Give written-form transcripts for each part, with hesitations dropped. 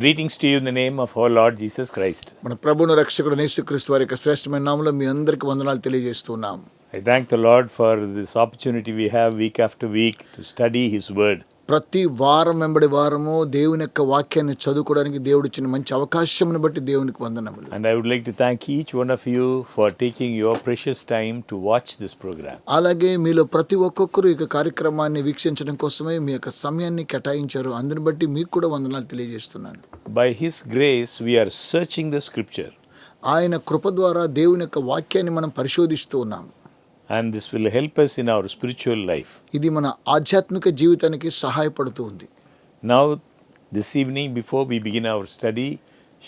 Greetings to you in the name of our Lord Jesus Christ. మన ప్రభువును రక్షకుడు యేసుక్రీస్తు వారి యొక్క శ్రేష్టమైన నామములో మీ అందరికీ వందనాలు తెలియజేస్తున్నాం. I thank the Lord for this opportunity we have week after week to study His Word. ప్రతి వారం వెంబడి వారము దేవుని యొక్క వాక్యాన్ని చదువుకోవడానికి దేవుడు ఇచ్చిన మంచి అవకాశమును బట్టి దేవునికి వందనములు. And I would like to thank each one of you for taking your precious time to watch this program. అలాగే మీలో ప్రతి ఒక్కొక్కరు ఈ కార్యక్రమాన్ని వీక్షించడం కోసమే మీ యొక్క సమయాన్ని కేటాయించారు. అందుని బట్టి మీకు కూడా వందనాలు తెలియజేస్తున్నాను. By His grace we are searching the scripture. ఆయన కృప ద్వారా దేవుని యొక్క వాక్యాన్ని మనం పరిశోధిస్తూ ఉన్నాం. And this will help us in our spiritual life. ఇది మన ఆధ్యాత్మిక జీవితానికి సహాయపడుతూ ఉంది. Now this evening before we begin our study,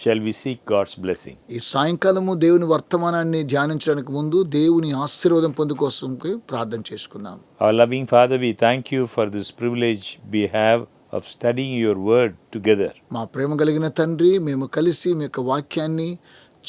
shall we seek God's blessing? ఈ సాయంకాలము దేవుని వర్తమానాన్ని ధ్యానించడానికి ముందు దేవుని ఆశీర్వాదం పొందుకోసంకి ప్రార్థన చేసుకుందాం. Our loving Father, we thank you for this privilege we have of studying your word together. మా ప్రేమ కలిగిన తండ్రి, మేము కలిసి మీ యొక్క వాక్యాన్ని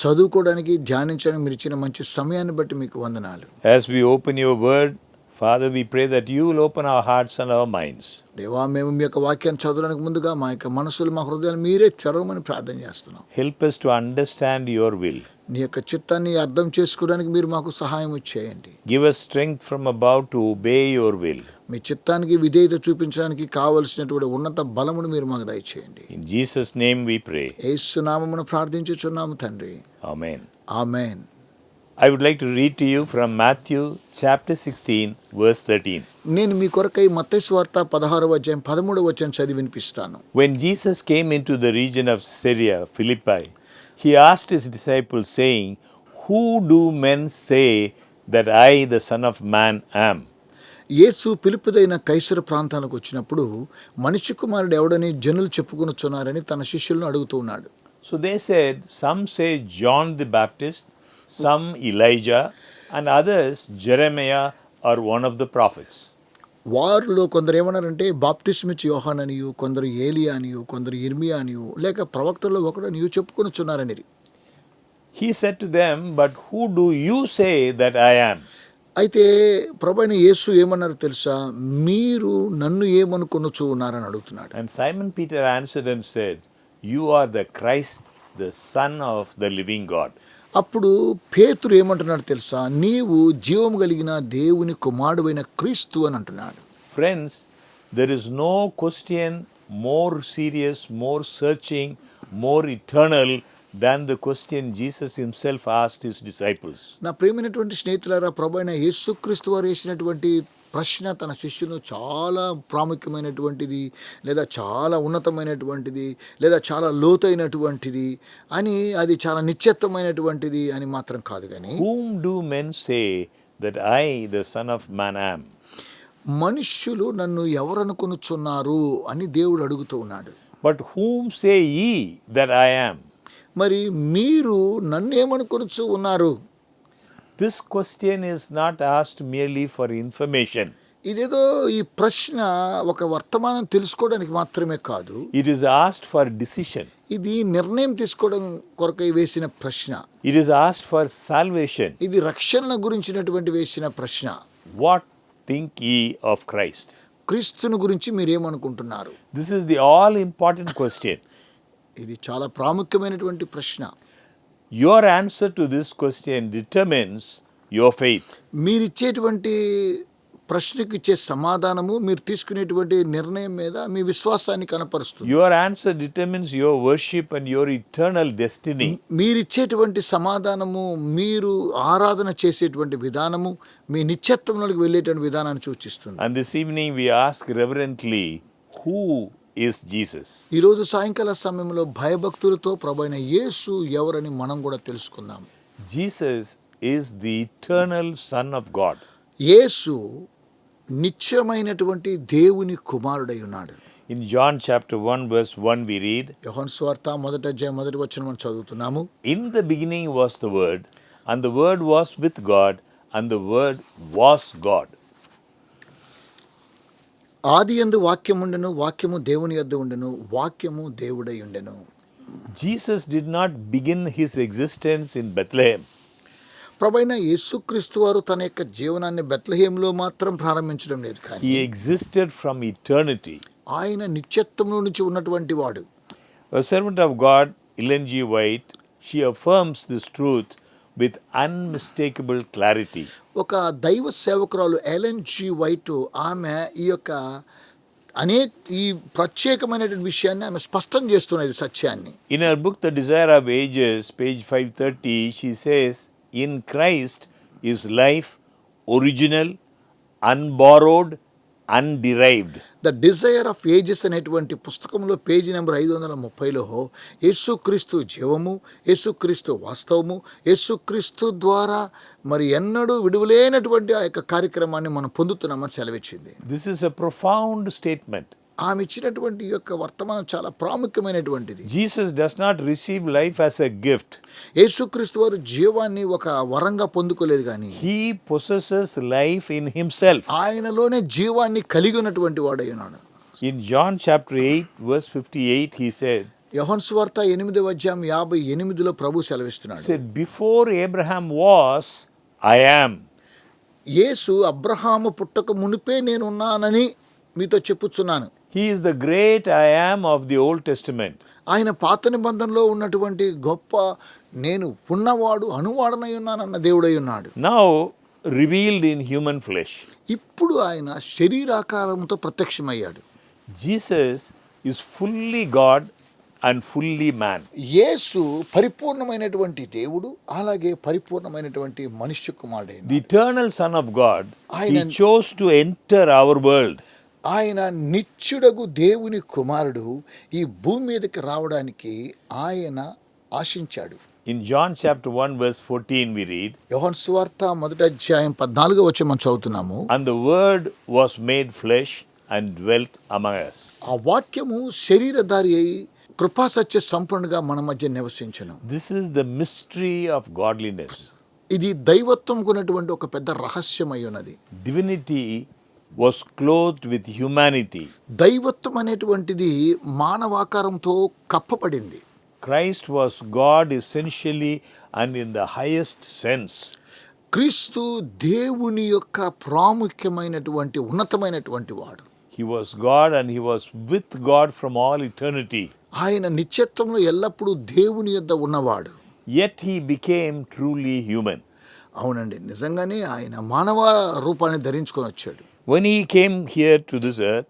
చదువుకోవడానికి ధ్యానించడానికి మీరు ఇచ్చిన మంచి సమయాన్ని బట్టి మీకు వందనాలు. As we open your word, Father, we pray that you will open our hearts and our minds. దేవా, మేము మీ యొక్క వాక్యాన్ని చదవడానికి ముందుగా మా యొక్క మనసులు, మా హృదయాలు మీరే తెరవమని ప్రార్థన చేస్తున్నాం. Help us to understand your will. నీ యొక్క చిత్తాన్ని అర్థం చేసుకోవడానికి మీరు మాకు సహాయం చేయండి. Give us strength from above to obey your will. మీ చిత్తానికి విధేయత చూపించడానికి కావలసినటువంటి ఉన్నత బలమును మీరు మాకు దయచేయండి. In Jesus' name we pray. యేసు నామమున ప్రార్థించుచున్నాము తండ్రి. Amen. Amen. I would like to read to you from Matthew chapter 16 verse 13. నేను మీ కొరకై మత్తయి సువార్త 16వ అధ్యాయం 13వ వచనం చదివి వినిపిస్తాను. When Jesus came into the region of Caesarea Philippi, he asked his disciples saying, "Who do men say that I, the Son of Man, am?" యేసు పిలుపుదైన కైసర ప్రాంతానికి వచ్చినప్పుడు మనిషి కుమారుడు ఎవడని జనులు చెప్పుకొనుచున్నారని తన శిష్యులను అడుగుతూ ఉన్నాడు. So they said, some say John the Baptist, some Elijah, and others Jeremiah or one of the prophets. వారిలో కొందరు ఏమన్నారంటే బాప్తిస్మిచ్చి యోహాన్ అనియు, కొందరు ఏలియా అనియు, కొందరు ఇర్మియా అనియు, లేక ప్రవక్తల్లో ఒకడనియు చెప్పుకొనుచున్నారని. He said to them, "But who do you say that I am?" అయితే ప్రభువైన యేసు ఏమన్నారు తెలుసా? మీరు నన్ను ఏమనుకొనుచు ఉన్నారని అడుగుతున్నాడు. And Simon Peter answered and said, "You are the Christ, the Son of the living God." అప్పుడు పేతురు ఏమంటున్నాడు తెలుసా? నీవు జీవము కలిగిన దేవుని కుమారుడైన క్రీస్తు అని అంటున్నాడు. Friends, there is no question more serious, more searching, more eternal than the question Jesus himself asked his disciples. నా ప్రియమైనటువంటి స్నేహితులారా, ప్రభువైన యేసుక్రీస్తు వారు వేసినటువంటి ప్రశ్న తన శిష్యులు చాలా ప్రాముఖ్యమైనటువంటిది, లేదా చాలా ఉన్నతమైనటువంటిది, లేదా చాలా లోతైనటువంటిది అని, అది చాలా నిశ్చితమైనటువంటిది అని మాత్రం కాదు. కానీ Whom do men say that I, the Son of Man, am? మనుష్యులు నన్ను ఎవరనుకొనుచున్నారు అని దేవుడు అడుగుతూ ఉన్నాడు. But whom say ye that I am? మరి మీరు నన్ను ఏమనుకొనుచు ఉన్నారు? This question is not asked merely for information. ఇదేదో ఈ ప్రశ్న ఒక వర్తమానం తెలుసుకోవడానికి మాత్రమే కాదు. It is asked for decision. ఇది నిర్ణయం తీసుకోవడం కొరకై వేసిన ప్రశ్న. It is asked for salvation. ఇది రక్షణ గురించినటువంటి వేసిన ప్రశ్న. What think ye of Christ? క్రీస్తుని గురించి మీరేమనుకుంటున్నారు? This is the all important question. ఇది చాలా ప్రాముఖ్యమైనటువంటి ప్రశ్న. Your answer to this question determines your faith. మీరిచ్చేటువంటి ప్రశ్నకి ఇచ్చే సమాధానము మీరు తీసుకునేటువంటి నిర్ణయం మీద మీ విశ్వాసాన్ని కనపరుస్తుంది. Your answer determines your worship and your eternal destiny. మీరిచ్చేటువంటి సమాధానము మీరు ఆరాధన చేసేటువంటి విధానము మీ నిత్యత్వంలోకి వెళ్ళేటువంటి విధానాన్ని సూచిస్తుంది. And this evening we ask reverently, who is Jesus? ఈరోజు సాయంకాల సమయంలో భయభక్తులతో ప్రభువైన యేసు ఎవరని మనం కూడా తెలుసుకుందాం. Jesus is the eternal Son of God. యేసు నిత్యమైనటువంటి దేవుని కుమారుడై ఉన్నాడు. In John chapter 1 verse 1 we read, యోహాను సువార్త 1వ అధ్యాయం 1వ వచనం మనం చదువుతున్నాము. "In the beginning was the Word, and the Word was with God, and the Word was God." ఆదియందు వాక్యం ఉండెను, వాక్యము దేవుని యొద్ద ఉండెను, వాక్యము దేవుడై ఉండెను. Jesus did not begin his existence in Bethlehem. ప్రభువైన యేసుక్రీస్తు వారు తన యొక్క జీవనాన్ని బెత్లెహేములో మాత్రం ప్రారంభించడం లేదు, కానీ He existed from eternity. ఆయన నిత్యత్వంలో నుంచి ఉన్నటువంటి వాడు. A servant of God, Ellen G. White, she affirms this truth with unmistakable clarity. ఒక దైవ సేవకురాలు ఎలెన్ జి వైట్ ఆమె ఈ యొక్క ఈ ప్రత్యేకమైనటువంటి విషయాన్ని ఆమె స్పష్టం చేస్తున్నది సత్యాన్ని. In her book, The Desire of Ages, page 530, she says, in Christ is life original, unborrowed, underived. The desire of ages అనేటువంటి పుస్తకంలో పేజీ నెంబర్ 530లో యేసుక్రీస్తు జీవము, యేసుక్రీస్తు వాస్తవము, యేసుక్రీస్తు ద్వారా మరి ఎన్నడూ విడువలేనటువంటి ఆ యొక్క కార్యక్రమాన్ని మనం పొందుతున్నామని సెలవిచ్చింది. This is a profound statement. ఆమె ఇచ్చినటువంటి ఈ యొక్క వర్తమానం చాలా ప్రాముఖ్యమైనటువంటిది. Jesus does not receive life as a gift. యేసుక్రీస్తు వారు జీవాన్ని ఒక వరంగా పొందుకోలేదు కానీ He possesses life in himself. ఆయనలోనే జీవాన్ని కలిగి ఉన్నటువంటి వాడై ఉన్నాడు. In John chapter 8, verse 58, he said, యోహాను సువార్త 8:58లో ప్రభు సెలవిస్తున్నాడు. said, before Abraham was, I am. యేసు అబ్రహాము పుట్టక మునిపే నేనున్నానని మీతో చెప్పుచున్నాను. He is the great I am of the Old Testament. ఆయన పాత నిబంధనలో ఉన్నటువంటి గొప్ప నేను ఉన్నవాడు అనువాడనై ఉన్నానన్న దేవుడై ఉన్నాడు. Now revealed in human flesh. ఇప్పుడు ఆయన శరీరాకారంతో ప్రత్యక్షమయ్యాడు. Jesus is fully God and fully man. యేసు పరిపూర్ణమైనటువంటి దేవుడు, అలాగే పరిపూర్ణమైనటువంటి మనుష్య కుమారుడు. The eternal Son of God, he ఆయన- chose to enter our world. ఆయన నిత్యుడగు దేవుని కుమారుడు ఈ భూమి మీదకి రావడానికి ఆయన ఆశించాడు. In John chapter 1 verse 14 we read, యోహాను సువార్త 1:14 మనం చదువుతున్నాము. and the word was made flesh and dwelt among us. ఆ వాక్యము శరీరధారి అయి కృపాసత్య సంపన్నుగా మన మధ్య నివసించెను. This is the mystery of godliness. ఇది దైవత్వంకు ఉన్నటువంటి ఒక పెద్ద రహస్యమై ఉన్నది. Divinity was clothed with humanity. దైవత్వం అనేటువంటిది మానవాకారంతో కప్పబడింది. Christ was God essentially and in the highest sense. క్రీస్తు దేవుని యొక్క ప్రాముఖ్యమైనటువంటి ఉన్నతమైనటువంటి వాడు. He was God and he was with God from all eternity. ఆయన నిత్యత్వంలో ఎల్లప్పుడూ దేవుని యొద్ద ఉన్నవాడు. Yet he became truly human. అవునండి, నిజంగానే ఆయన మానవ రూపాన్ని ధరించుకొని వచ్చాడు. When he came here to this earth,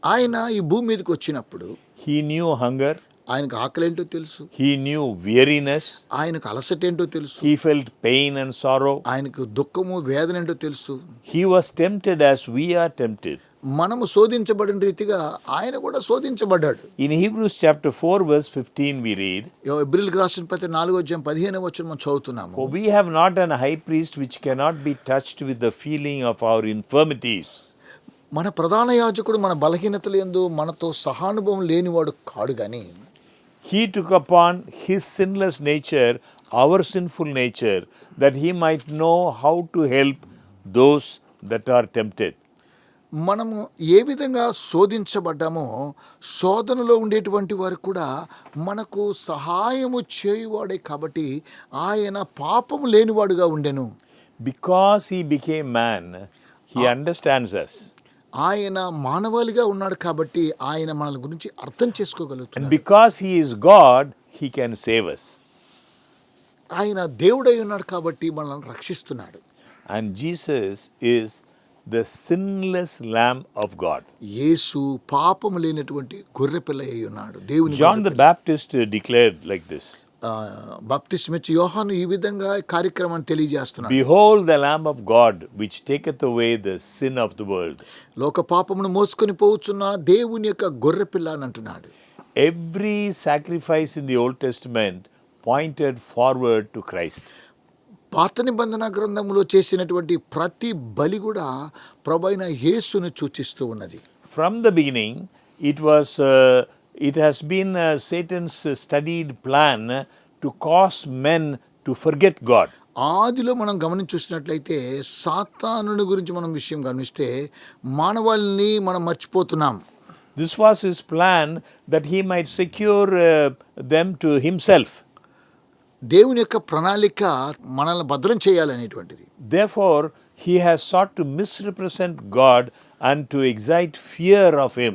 ఆయన ఈ భూమి మీదకి వచ్చినప్పుడు he knew hunger, ఆయనకు ఆకలేంటో తెలుసు, he knew weariness, ఆయనకు అలసటేంటో తెలుసు, he felt pain and sorrow. ఆయనకు దుఃఖము వేదన ఏంటో తెలుసు. He was tempted as we are tempted. మనము శోధించబడిన రీతిగా ఆయన కూడా శోధించబడ్డాడు. In Hebrews chapter 4 verse 15 we read, హెబ్రీయులకు రాసిన పత్రిక 4:15 మనం చదువుతున్నాము. for we have not an high priest which cannot be touched with the feeling of our infirmities. మన ప్రధాన యాజకుడు మన బలహీనతల యందు మనతో సహానుభవం లేనివాడు కాడు గాని He took upon his sinless nature our sinful nature, that he might know how to help those that are tempted. మనము ఏ విధంగా శోధించబడ్డామో శోధనలో ఉండేటువంటి వారు కూడా మనకు సహాయము చేయువాడే కాబట్టి ఆయన పాపము లేనివాడుగా ఉండెను. Because he became man, he understands us. ఆయన మానవాళిగా ఉన్నాడు కాబట్టి ఆయన మన గురించి అర్థం And చేసుకోగలుగుతున్నాడు. because he is God, he can save us. ఆయన దేవుడై ఉన్నాడు కాబట్టి మనల్ని రక్షిస్తున్నాడు. And Jesus is the sinless Lamb of God. యేసు పాపము లేనటువంటి గొర్రెపిల్ల అయి ఉన్నాడు. దేవుని John the Baptist declared like this, బాప్తిస్మిచ్చి యోహాను ఈ విధంగా కార్యక్రమాన్ని తెలియజేస్తున్నాడు. behold the Lamb of God, which taketh away the sin of the world. లోక పాపమును మోసుకొని పోవచ్చున్న దేవుని యొక్క గొర్రెపిల్ల అని అంటున్నాడు. Every sacrifice in the Old Testament pointed forward to Christ. పాత నిబంధన గ్రంథంలో చేసినటువంటి ప్రతి బలి కూడా ప్రభువైన యేసును సూచిస్తూ ఉన్నది. From the beginning, it has been Satan's studied plan to cause men to forget God. ఆదిలో మనం గమనించి చూసినట్లయితే సాతానుని గురించి మనం విషయం గమనిస్తే మానవాళిని మనం మర్చిపోతున్నాం. This was his plan that he might secure them to himself. దేవుని యొక్క ప్రణాళిక మనల్ని భద్రం చేయాలనేటువంటిది. Therefore, he has sought to misrepresent God and to excite fear of him.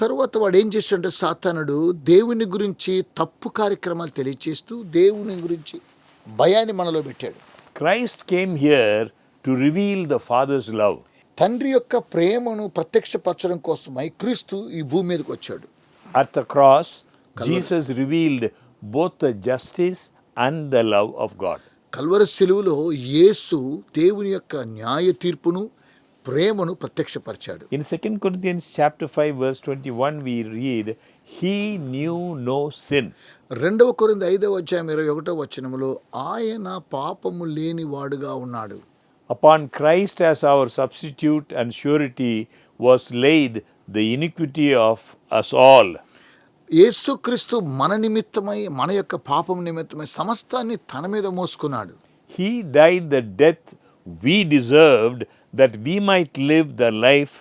తరువాత వాడు ఏం చేశాడంటే సాతానుడు దేవుని గురించి తప్పు కార్యక్రమాలు తెలియచేస్తూ దేవుని గురించి భయాన్ని మనలో పెట్టాడు. Christ came here to reveal the Father's love. తండ్రి యొక్క ప్రేమను ప్రత్యక్షపరచడం కోసమై క్రీస్తు ఈ భూమి మీదకి వచ్చాడు. At the cross, Jesus revealed both the justice and the love of God. Calvary శిలువలో యేసు దేవుని యొక్క న్యాయ తీర్పును ప్రేమను ప్రత్యక్షపరిచాడు. In 2 Corinthians chapter 5 verse 21 we read, He knew no sin. 2 కొరింథీ 5:21 ఆయన పాపము లేని వాడుగా ఉన్నాడు. Upon Christ as our substitute and surety was laid the iniquity of us all. యేసుక్రీస్తు మన నిమిత్తమై మన యొక్క పాపం నిమిత్తమై సమస్తాన్ని తన మీద మోసుకున్నాడు. He died the death we deserved that we might live the life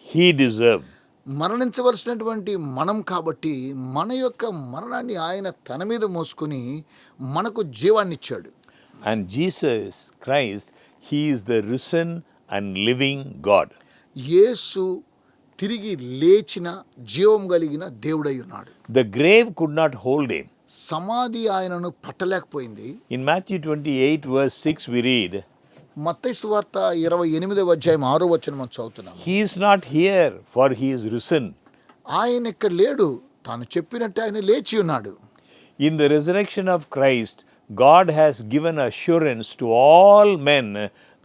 he deserved. మరణించవలసినటువంటి మనం కాబట్టి మన యొక్క మరణాన్ని ఆయన తన మీద మోసుకొని మనకు జీవాన్ని ఇచ్చాడు. And Jesus Christ, he is the risen and living God. యేసు తిరిగి లేచిన జీవం కలిగిన దేవుడై ఉన్నాడు. The grave could not hold him. సమాధి ఆయనను పట్టలేకపోయింది. In Matthew 28 verse 6 we read, మత్తయి సువార్త 28:6 మనం చదువుతున్నాము. He is not here for he is risen. ఆయన ఇక్కడ లేడు, తాను చెప్పినట్టు ఆయన లేచి ఉన్నాడు. In the resurrection of Christ, God has given assurance to all men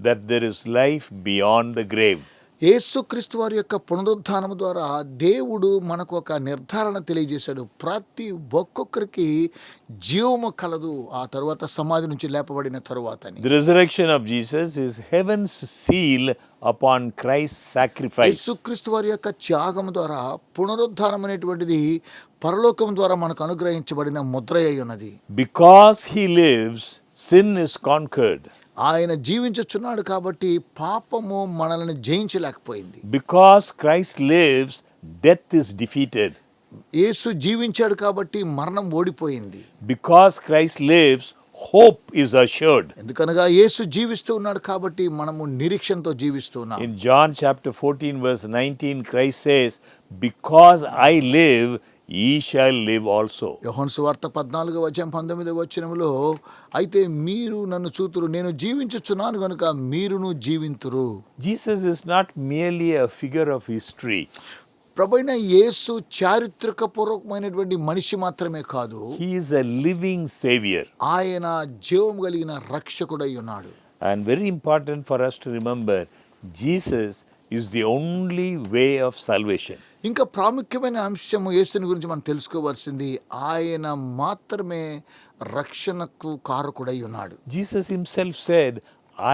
that there is life beyond the grave. యేసుక్రీస్తు వారి యొక్క పునరుద్ధానము ద్వారా దేవుడు మనకు ఒక నిర్ధారణ తెలియజేశాడు. ప్రతి ఒక్కొక్కరికి జీవము కలదు ఆ తరువాత సమాధి నుంచి లేపబడిన తరువాత. The resurrection of Jesus is heaven's seal upon Christ's sacrifice. యేసుక్రీస్తు వారి యొక్క త్యాగం ద్వారా పునరుద్ధానం అనేటువంటిది పరలోకం ద్వారా మనకు అనుగ్రహించబడిన ముద్ర అయి ఉన్నది. Because he lives, sin is conquered. ఆయన జీవించుచున్నాడు కాబట్టి పాపము మనల్ని జయించలేకపోయింది. Because Christ lives, death is defeated. యేసు జీవించాడు కాబట్టి మరణం ఓడిపోయింది. Because Christ lives, hope is assured. ఎందుకనగా యేసు జీవిస్తూ ఉన్నాడు కాబట్టి మనము నిరీక్షణతో జీవిస్తూ ఉన్నాం. In John chapter 14 verse 19, Christ says, Because I live, ye shall live also. యోహాను సువార్త 14:19 అయితే మీరు నన్ను చూతురు, నేను జీవించుచున్నాను గనుక మీరును జీవింతురు. Jesus is not merely a figure of history. ప్రభువైన యేసు చారిత్రకపూర్వకమైనటువంటి మనిషి మాత్రమే కాదు, He is a living savior. ఆయన జీవం కలిగిన రక్షకుడై ఉన్నాడు. And very important for us to remember, Jesus is the only way of salvation. ఇంకా ప్రాముఖ్యమైన అంశము యేసుని గురించి మనం తెలుసుకోవాల్సింది, ఆయన మాత్రమే రక్షణకు కారకుడై ఉన్నాడు. Jesus himself said,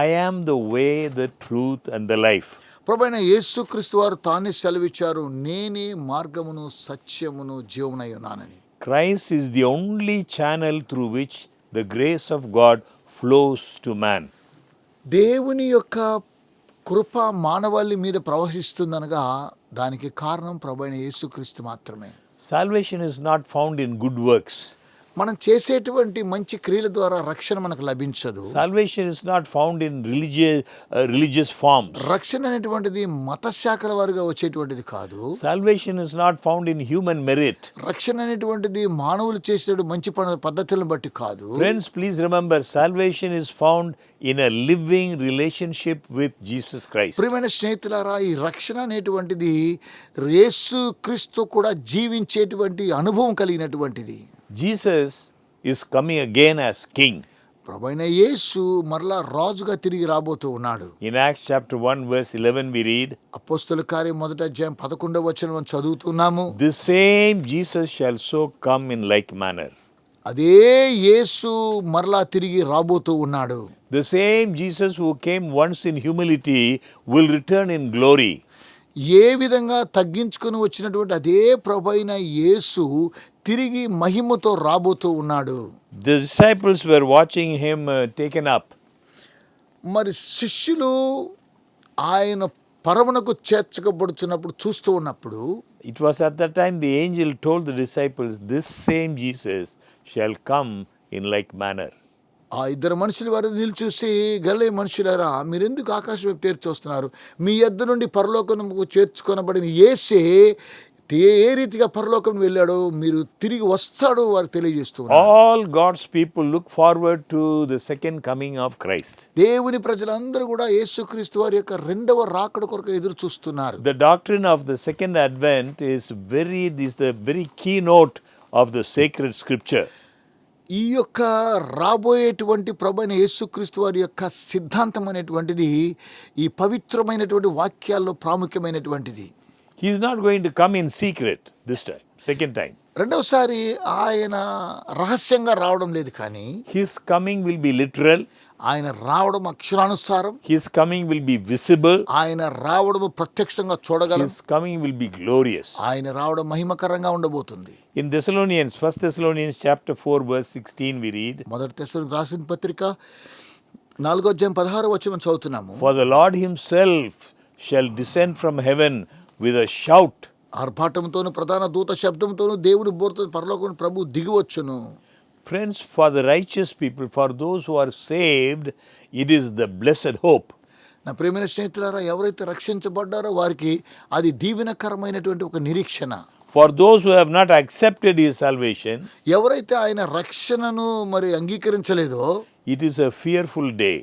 I am the way, the truth and the life. ప్రభువైన యేసుక్రీస్తు వారు తానే సెలవిచ్చారు, నేనే మార్గమును సత్యమును జీవమునై ఉన్నానని. Christ is the only channel through which the grace of God flows to man. దేవుని యొక్క కృప మానవాళి మీద ప్రవహిస్తుందనగా దానికి కారణం ప్రభువైన యేసుక్రీస్తు మాత్రమే. Salvation is not found in good works. మనం చేసేటువంటి మంచి క్రియల ద్వారా రక్షణ మనకు లభించదు. Salvation is not found in religious forms. రక్షణ అనేటువంటిది మత శాఖల వారిగా వచ్చేటువంటిది కాదు. Salvation is not found in human merit. రక్షణ అనేటువంటిది మానవులు చేసే మంచి పద్ధతులను బట్టి కాదు. Friends, please remember, salvation is found in a living relationship with Jesus Christ. ప్రియమైన స్నేహితులారా, ఈ రక్షణ అనేటువంటిది యేసుక్రీస్తు కూడా జీవించేటువంటి అనుభవం కలిగినటువంటిది. Jesus is coming again as king. ప్రభువైన యేసు మరలా రాజుగా తిరిగి రాబోతూ ఉన్నాడు. In Acts chapter 1 verse 11 we read, అపోస్తలుల కార్యం 1:11 చదువుతున్నాము. This same Jesus shall so come in like manner. అదే యేసు మరలా తిరిగి రాబోతూ ఉన్నాడు. The same Jesus who came once in humility will return in glory. ఏ విధంగా తగ్గించుకొని వచ్చినటువంటి అదే ప్రభువైన యేసు తిరిగి మహిమతో రాబోతూ ఉన్నాడు. The disciples were watching him taken up. మరి శిష్యులు ఆయన పరమునకు చేర్చకబడుచున్నప్పుడు చూస్తూ ఉన్నప్పుడు, It was at that time the angel told the disciples, This same Jesus shall come in like manner. ఆ ఇద్దరు మనుషులు వారు నిలిచూసి, గలిలయ మనుషులారా, మీరెందుకు ఆకాశం వైపు తేర్చి వస్తున్నారు? మీ యొద్ద నుండి పరలోకముకు చేర్చుకొనబడిన యేసే ఏ రీతిగా పరలోకం వెళ్ళాడో మీరు తిరిగి వస్తాడో వారు తెలియజేస్తూ ఉన్నారు. All God's people look forward to the second coming of Christ. దేవుని ప్రజలందరూ కూడా యేసుక్రీస్తు వారి యొక్క రెండవ రాకడ కొరకు ఎదురు చూస్తున్నారు. The doctrine of the second advent is the very keynote of the sacred scripture. ఈ యొక్క రాబోయేటువంటి ప్రభువైన యేసుక్రీస్తు వారి యొక్క సిద్ధాంతం అనేటువంటిది ఈ పవిత్రమైనటువంటి వాక్యాల్లో ప్రాముఖ్యమైనటువంటిది. He is not going to come in secret this time, second time. రెండవసారి ఆయన రహస్యంగా రావడం లేదు, కానీ His coming will be literal. ఆయన రావడం అక్షరానుసారం, His coming will be visible. ఆయన రావడం ప్రత్యక్షంగా చూడగలం, His coming will be glorious. ఆయన రావడం మహిమకరంగా ఉండబోతుంది. In Thessalonians, 1 Thessalonians chapter 4 verse 16 we read, మొదటి తెస్సలోనికీయులకు రాసిన పత్రిక 4:16 చదువుతున్నాము. For the Lord himself shall descend from heaven with a shout. ఆర్భాటంతోను ప్రధాన దూత శబ్దంతోను దేవుని బోరుతో పరలోకం ప్రభు దిగివచ్చును. Friends, for the righteous people, for those who are saved, it is the blessed hope. నా ప్రియమైన స్నేహితులారా, ఎవరైతే రక్షించబడ్డారో వారికి అది దీవెనకరమైనటువంటి ఒక నిరీక్షణ. For those who have not accepted his salvation, ఎవరైతే ఆయన రక్షణను మరి అంగీకరించలేదో it is a fearful day.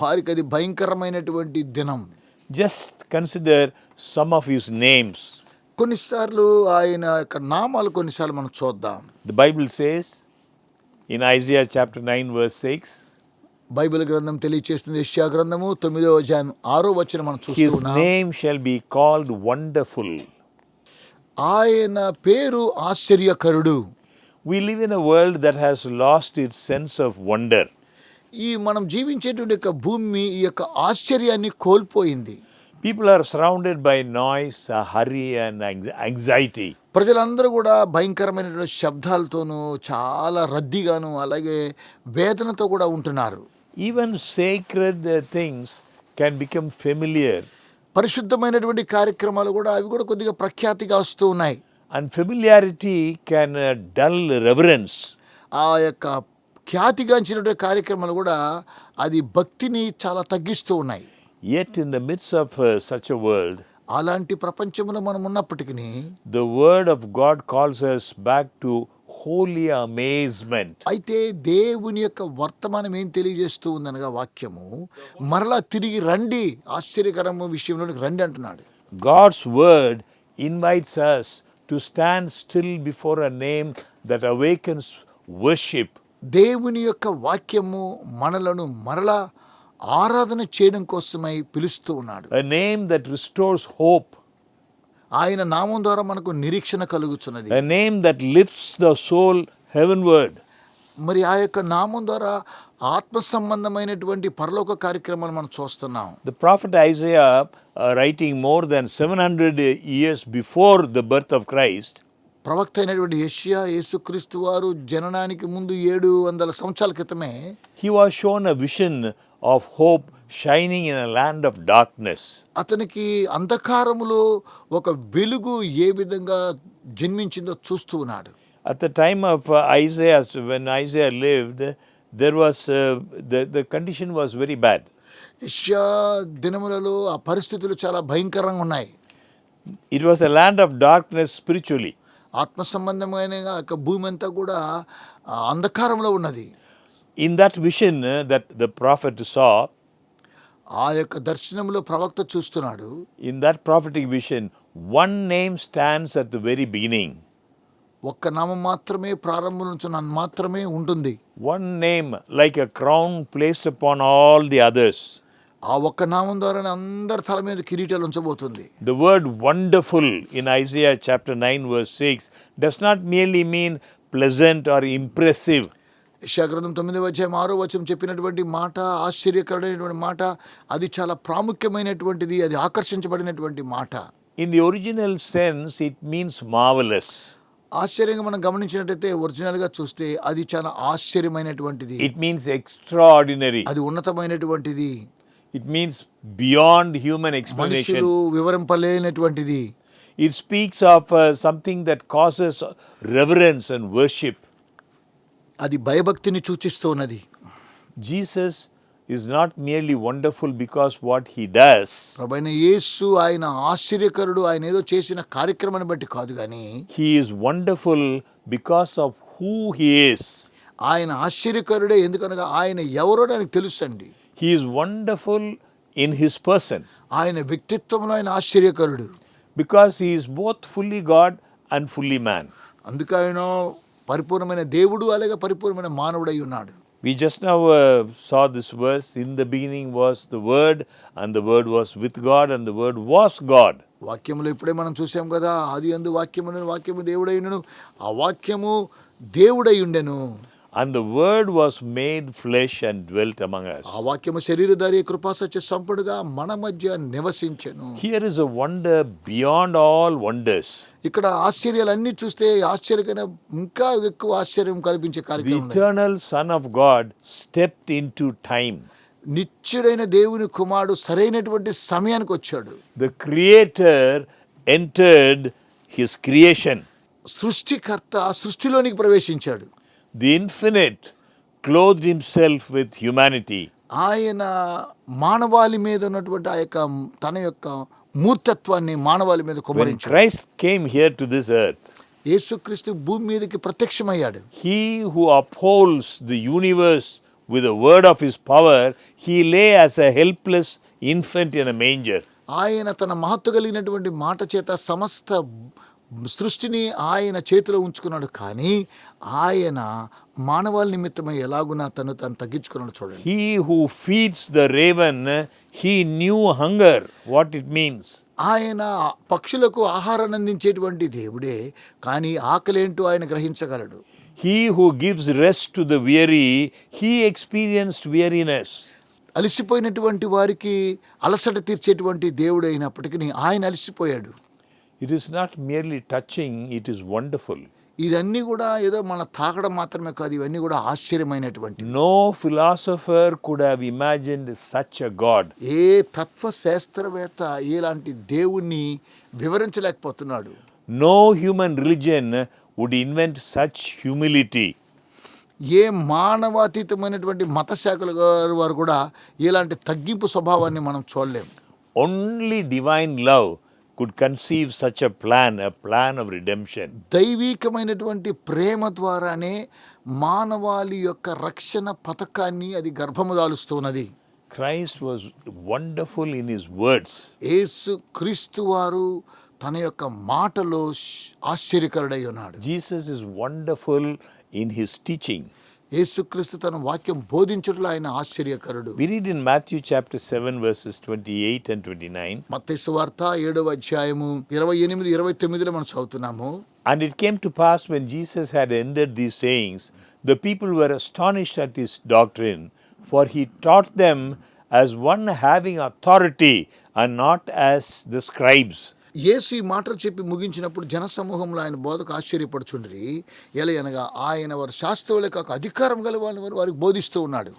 వారికి అది భయంకరమైనటువంటి దినం. Just consider some of his names. కొన్నిసార్లు ఆయన యొక్క నామాలు కొన్నిసార్లు మనం చూద్దాం. The Bible says in Isaiah chapter 9 verse 6, Bible గ్రంథం తెలియచేస్తుంది, యెషయా గ్రంథము 9:6 మనం his చూస్తున్నాం. name shall be called Wonderful. ఆయన పేరు ఆశ్చర్యకరుడు. We live in a world that has lost its sense of wonder. ఈ మనం జీవించేటువంటి యొక్క భూమి ఈ యొక్క ఆశ్చర్యాన్ని కోల్పోయింది. People are surrounded by noise, hurry and anxiety. ప్రజలందరూ కూడా భయంకరమైనటువంటి శబ్దాలతోనూ చాలా రద్దీగాను అలాగే వేదనతో కూడా ఉంటున్నారు. Even sacred things can become familiar. పరిశుద్ధమైనటువంటి కార్యక్రమాలు కూడా అవి కూడా కొద్దిగా ప్రఖ్యాతిగా వస్తూ ఉన్నాయి. And familiarity can dull reverence. ఆ యొక్క ఖ్యాతిగాంచినటువంటి కార్యక్రమాలు కూడా అది భక్తిని చాలా తగ్గిస్తూ ఉన్నాయి. Yet in the midst of such a world, అలాంటి ప్రపంచంలో మనం ఉన్నప్పటికీ the word of God calls us back to holy amazement. అయితే దేవుని యొక్క వర్తమానం ఏం తెలియజేస్తూ ఉందనగా వాక్యము, మరలా తిరిగి రండి, ఆశ్చర్యకరమైన విషయంలోనికి రండి అంటున్నాడు. God's word invites us to stand still before a name that awakens worship. దేవుని యొక్క వాక్యము మనలను మరలా ఆరాధన చేయడం కోసమై పిలుస్తూ ఉన్నాడు. A name that restores hope. ఆయన నామం ద్వారా మనకు నిరీక్షణ కలుగుతున్నది. A name that lifts the soul heavenward. మరి ఆ యొక్క నామం ద్వారా ఆత్మ సంబంధమైనటువంటి పరలోక కార్యక్రమాలు మనం చూస్తున్నాం. The prophet Isaiah, writing more than 700 years before the birth of Christ, ప్రవక్త అయినటువంటి యెషయా యేసుక్రీస్తు వారు జననానికి ముందు 700 సంవత్సరాల క్రితమే he was shown a vision of hope shining in a land of darkness. అతనికి అంధకారములో ఒక వెలుగు ఏ విధంగా జన్మించిందో చూస్తూ ఉన్నాడు. At the time of Isaiah, when Isaiah lived, there was the condition was very bad. యెషయా దినములలో ఆ పరిస్థితులు చాలా భయంకరంగా ఉన్నాయి. It was a land of darkness spiritually. ఆత్మ సంబంధమైన యొక్క భూమి అంతా కూడా అంధకారంలో ఉన్నది. In that vision that the prophet saw, ఆ యొక్క దర్శనంలో ప్రవక్త చూస్తున్నాడు. in that prophetic vision, one name stands at the very beginning. ఒక్క నామం మాత్రమే ప్రారంభం నుంచి మాత్రమే ఉంటుంది. One name like a crown placed upon all the others. ఆ ఒక్క నామం ద్వారానే అందరి తల మీద కిరీటాలు ఉంచబోతుంది. The word wonderful in Isaiah chapter 9 verse 6 does not merely mean pleasant or impressive. యెషయా గ్రంథం 9:6 చెప్పినటువంటి మాట, ఆశ్చర్యకరమైనటువంటి మాట, అది చాలా ప్రాముఖ్యమైనటువంటిది, అది ఆకర్షించబడినటువంటి మాట. In the original sense, it means marvelous. ఆశ్చర్యంగా మనం గమనించినట్టయితే ఒరిజినల్గా చూస్తే అది చాలా ఆశ్చర్యమైనటువంటిది. It means extraordinary. అది ఉన్నతమైనటువంటిది. It means beyond human explanation. మనుషులు వివరింపలేనటువంటిది. It speaks of something that causes reverence and worship. అది భయభక్తిని సూచిస్తూ ఉన్నది. Jesus is not merely wonderful because what he does. ప్రభువైన యేసు ఆయన ఆశ్చర్యకరుడు, ఆయన ఏదో చేసిన కార్యక్రమాన్ని బట్టి కాదు కానీ He is wonderful because of who he is. ఆయన ఆశ్చర్యకరుడే, ఎందుకనగా ఆయన ఎవరో నాకు తెలుసండి. He is wonderful in his person ఆయన వ్యక్తిత్వంలో ఆయన ఆశ్చర్యకరుడు. because he is both fully God and fully man. అందుకే ఆయన పరిపూర్ణమైన దేవుడు అలాగే పరిపూర్ణమైన మానవుడై ఉన్నాడు. We just now saw this verse. In the beginning was the Word, and the Word was with God, and the Word was God. వాక్యములో ఇప్పుడే మనం చూసాం కదా, ఆది యందు వాక్యమును, వాక్యము దేవుడై ఉండెను, ఆ వాక్యము దేవుడై ఉండెను. And the Word was made flesh and dwelt among us. ఆ వాక్యము శరీరధారి కృపాసత్య సంపడుగా మన మధ్య నివసించెను. Here is a wonder beyond all wonders. ఇక్కడ ఆశ్చర్యాలన్నీ చూస్తే ఆశ్చర్యకైనా ఇంకా ఎక్కువ ఆశ్చర్యం కల్పించే The కార్యక్రమం ఉంది. eternal Son of God stepped into time. నిత్యుడైన దేవుని కుమారుడు సరైనటువంటి సమయానికి వచ్చాడు. The Creator entered His creation. సృష్టికర్త సృష్టిలోనికి ప్రవేశించాడు. The Infinite clothed Himself with humanity. ఆయన మానవాళి మీద ఉన్నటువంటి ఆ యొక్క తన యొక్క మూర్తత్వాన్ని మానవాళి మీద When కుమ్మరించాడు. Christ came here to this earth, యేసుక్రీస్తు భూమి మీదకి ప్రత్యక్షమయ్యాడు. He who upholds the universe with the word of His power, He lay as a helpless infant in a manger. ఆయన తన మహత్తు కలిగినటువంటి మాట చేత సమస్త సృష్టిని ఆయన చేతిలో ఉంచుకున్నాడు. కానీ ఆయన మానవాళి నిమిత్తమై ఎలాగున్నా తను తగ్గించుకున్నాడు. చూడండి, He who feeds the raven, He knew hunger, what it means. ఆయన పక్షులకు ఆహారాన్ని అందించేటువంటి దేవుడే, కానీ ఆకలేంటో ఆయన గ్రహించగలడు. He who gives rest to the weary, He experienced weariness. అలసిపోయినటువంటి వారికి అలసట తీర్చేటువంటి దేవుడు అయినప్పటికీ ఆయన అలసిపోయాడు. It is not merely touching, it is wonderful. ఇదన్నీ కూడా ఏదో మన తాకడం మాత్రమే కాదు, ఇవన్నీ కూడా ఆశ్చర్యమైనటువంటి. No philosopher could have imagined such a God. ఏ తత్వ శాస్త్రవేత్త ఇలాంటి దేవుణ్ణి వివరించలేకపోతున్నాడు. No human religion would invent such humility. ఏ మానవాతీతమైనటువంటి మత శాఖల వారు కూడా ఇలాంటి తగ్గింపు స్వభావాన్ని మనం చూడలేము. Only divine love could conceive such a plan of redemption. దైవికమైనటువంటి ప్రేమ ద్వారానే మానవాళి యొక్క రక్షణ పథకాన్ని అది గర్భము దాలుస్తున్నది. Christ was wonderful in His words. యేసు క్రీస్తు వారు తన యొక్క మాటలో ఆశ్చర్యకరుడై ఉన్నాడు. Jesus is wonderful in His teaching. యేసుక్రీస్తు తన వాక్యం బోధించడంలో ఆయన ఆశ్చర్యకరుడు. We read in Matthew chapter 7 verses 28 and 29. మత్తయి సువార్త 7వ అధ్యాయము 28, 29లో మనం చదువుతున్నాము. And it came to pass when Jesus had ended these sayings, the people were astonished at His doctrine, for He taught them as one having authority and not as the scribes. యేసు ఈ మాటలు చెప్పి ముగించినప్పుడు జనసమూహంలో ఆయన బోధకు ఆశ్చర్యపడుచుండ్రి. ఎలయనగా ఆయన వారు శాస్త్రుల యొక్క అధికారం గల వారికి బోధిస్తూ ఉన్నాడు.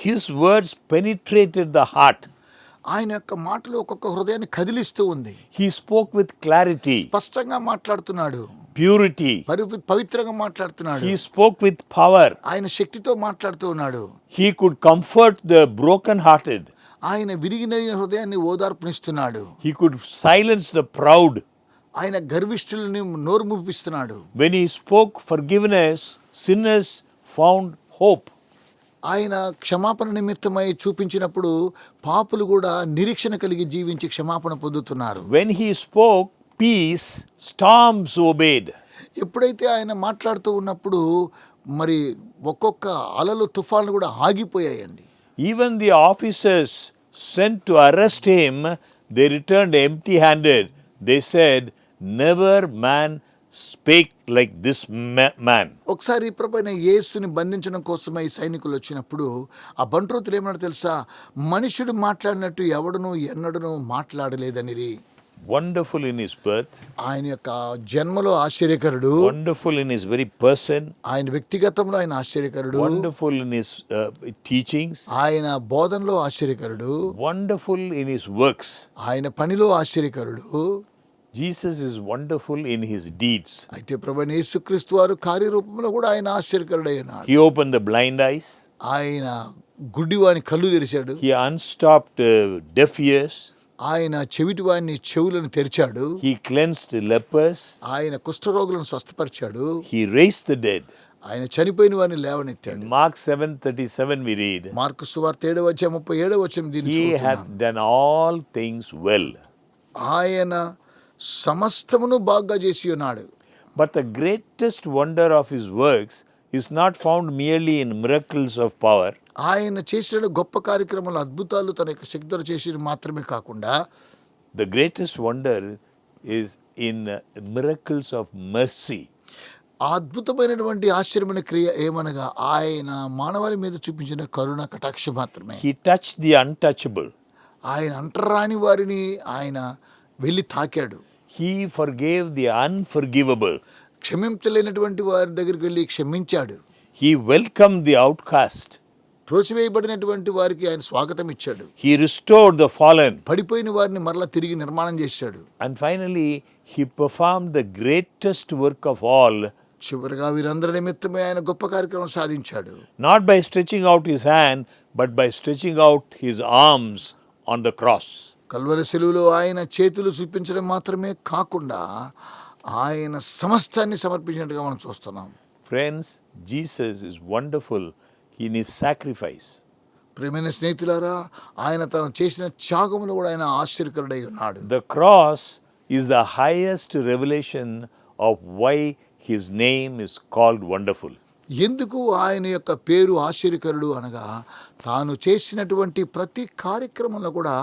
His words penetrated the heart. ఆయన యొక్క మాటలు ఒక్కొక్క హృదయాన్ని కదిలిస్తూ ఉంది. He spoke with clarity, స్పష్టంగా మాట్లాడుతున్నాడు, purity. పవిత్రంగా మాట్లాడుతున్నాడు. He spoke with power. ఆయన శక్తితో మాట్లాడుతూ ఉన్నాడు. He could comfort the broken-hearted. ఆయన విరిగిన హృదయాన్ని ఓదార్పునిస్తున్నాడు. He could silence the proud. ఆయన గర్విష్ఠులని నోరు మూపిస్తున్నాడు. When He spoke forgiveness, sinners found hope. ఆయన క్షమాపణ నిమిత్తమై చూపించినప్పుడు పాపులు కూడా నిరీక్షణ కలిగి జీవించి క్షమాపణ పొందుతున్నారు. When He spoke peace, storms obeyed. ఎప్పుడైతే ఆయన మాట్లాడుతూ ఉన్నప్పుడు మరి ఒక్కొక్క అలలు తుఫాన్లు కూడా ఆగిపోయాయండి. Even the officers sent to arrest Him, they returned empty-handed. They said, never man spake like this man. ఒకసారి ప్రభువైన యేసుని బంధించడం కోసమై సైనికులు వచ్చినప్పుడు ఆ బంట్రోతులు ఏమన్నా తెలుసా, మనుషుడు మాట్లాడినట్టు ఎవడును ఎన్నడను మాట్లాడలేదనిరి. Wonderful in His birth, ఆయన యొక్క జన్మలో ఆశ్చర్యకరుడు, wonderful in His very person, ఆయన వ్యక్తిగతంలో ఆయన ఆశ్చర్యకరుడు, wonderful in His teachings, ఆయన బోధనలో ఆశ్చర్యకరుడు, wonderful in His works. ఆయన పనిలో ఆశ్చర్యకరుడు. Jesus is wonderful in His deeds. అయితే ప్రభువైన యేసుక్రీస్తు వారు కార్యరూపంలో కూడా ఆయన ఆశ్చర్యకరుడై ఉన్నాడు. He opened the blind eyes. ఆయన గుడ్డివాని కళ్ళు తెరిచాడు, He unstopped deaf ears. ఆయన చెవిటివాని చెవులను తెరిచాడు, He cleansed lepers. ఆయన కుష్ఠరోగులను స్వస్థపరిచాడు, He raised the dead. ఆయన చనిపోయిన వారిని In లేవనెత్తాడు. Mark 7:37 we read, mark సువార్త 7:37 దీన్ని He చదువుతున్నాం. hath done all things well. ఆయన సమస్తమును బాగా చేసి ఉన్నాడు. But the greatest wonder of his works is not found merely in miracles of power, ఆయన చేసిన గొప్ప కార్యక్రమాలు, అద్భుతాలు తన యొక్క శక్తితో చేసిన మాత్రమే కాకుండా the greatest wonder is in miracles of mercy. ఆ అద్భుతమైనటువంటి ఆశ్చర్యమైన క్రియ ఏమనగా ఆయన మానవాళి మీద చూపించిన కరుణ కటాక్ష మాత్రమే. He touched the untouchable. ఆయన అంటరాని వారిని ఆయన వెళ్ళి తాకాడు. He forgave the unforgivable. క్షమించలేనటువంటి వారి దగ్గరికి వెళ్ళి క్షమించాడు. He welcomed the outcast. త్రోసివేయబడినటువంటి వారికి ఆయన స్వాగతం ఇచ్చాడు. He restored the fallen. పడిపోయిన వారిని మరలా తిరిగి నిర్మాణం చేశాడు. And finally, he performed the greatest work of all, చివరిగా వీరందరి నిమిత్తమే ఆయన గొప్ప కార్యక్రమం సాధించాడు. not by stretching out his hand, but by stretching out his arms on the cross. Calvary శిలువలో ఆయన చేతులు చూపించడం మాత్రమే కాకుండా ఆయన సమస్తాన్ని సమర్పించినట్టుగా మనం చూస్తున్నాం. Friends, Jesus is wonderful in his sacrifice. ప్రియమైన స్నేహితులారా, ఆయన తను చేసిన త్యాగంలో కూడా ఆయన ఆశ్చర్యకరుడై ఉన్నాడు. The cross is the highest revelation of why his name is called wonderful. ఎందుకు ఆయన యొక్క పేరు ఆశ్చర్యకరుడు అనగా తాను చేసినటువంటి ప్రతి కార్యక్రమంలో కూడా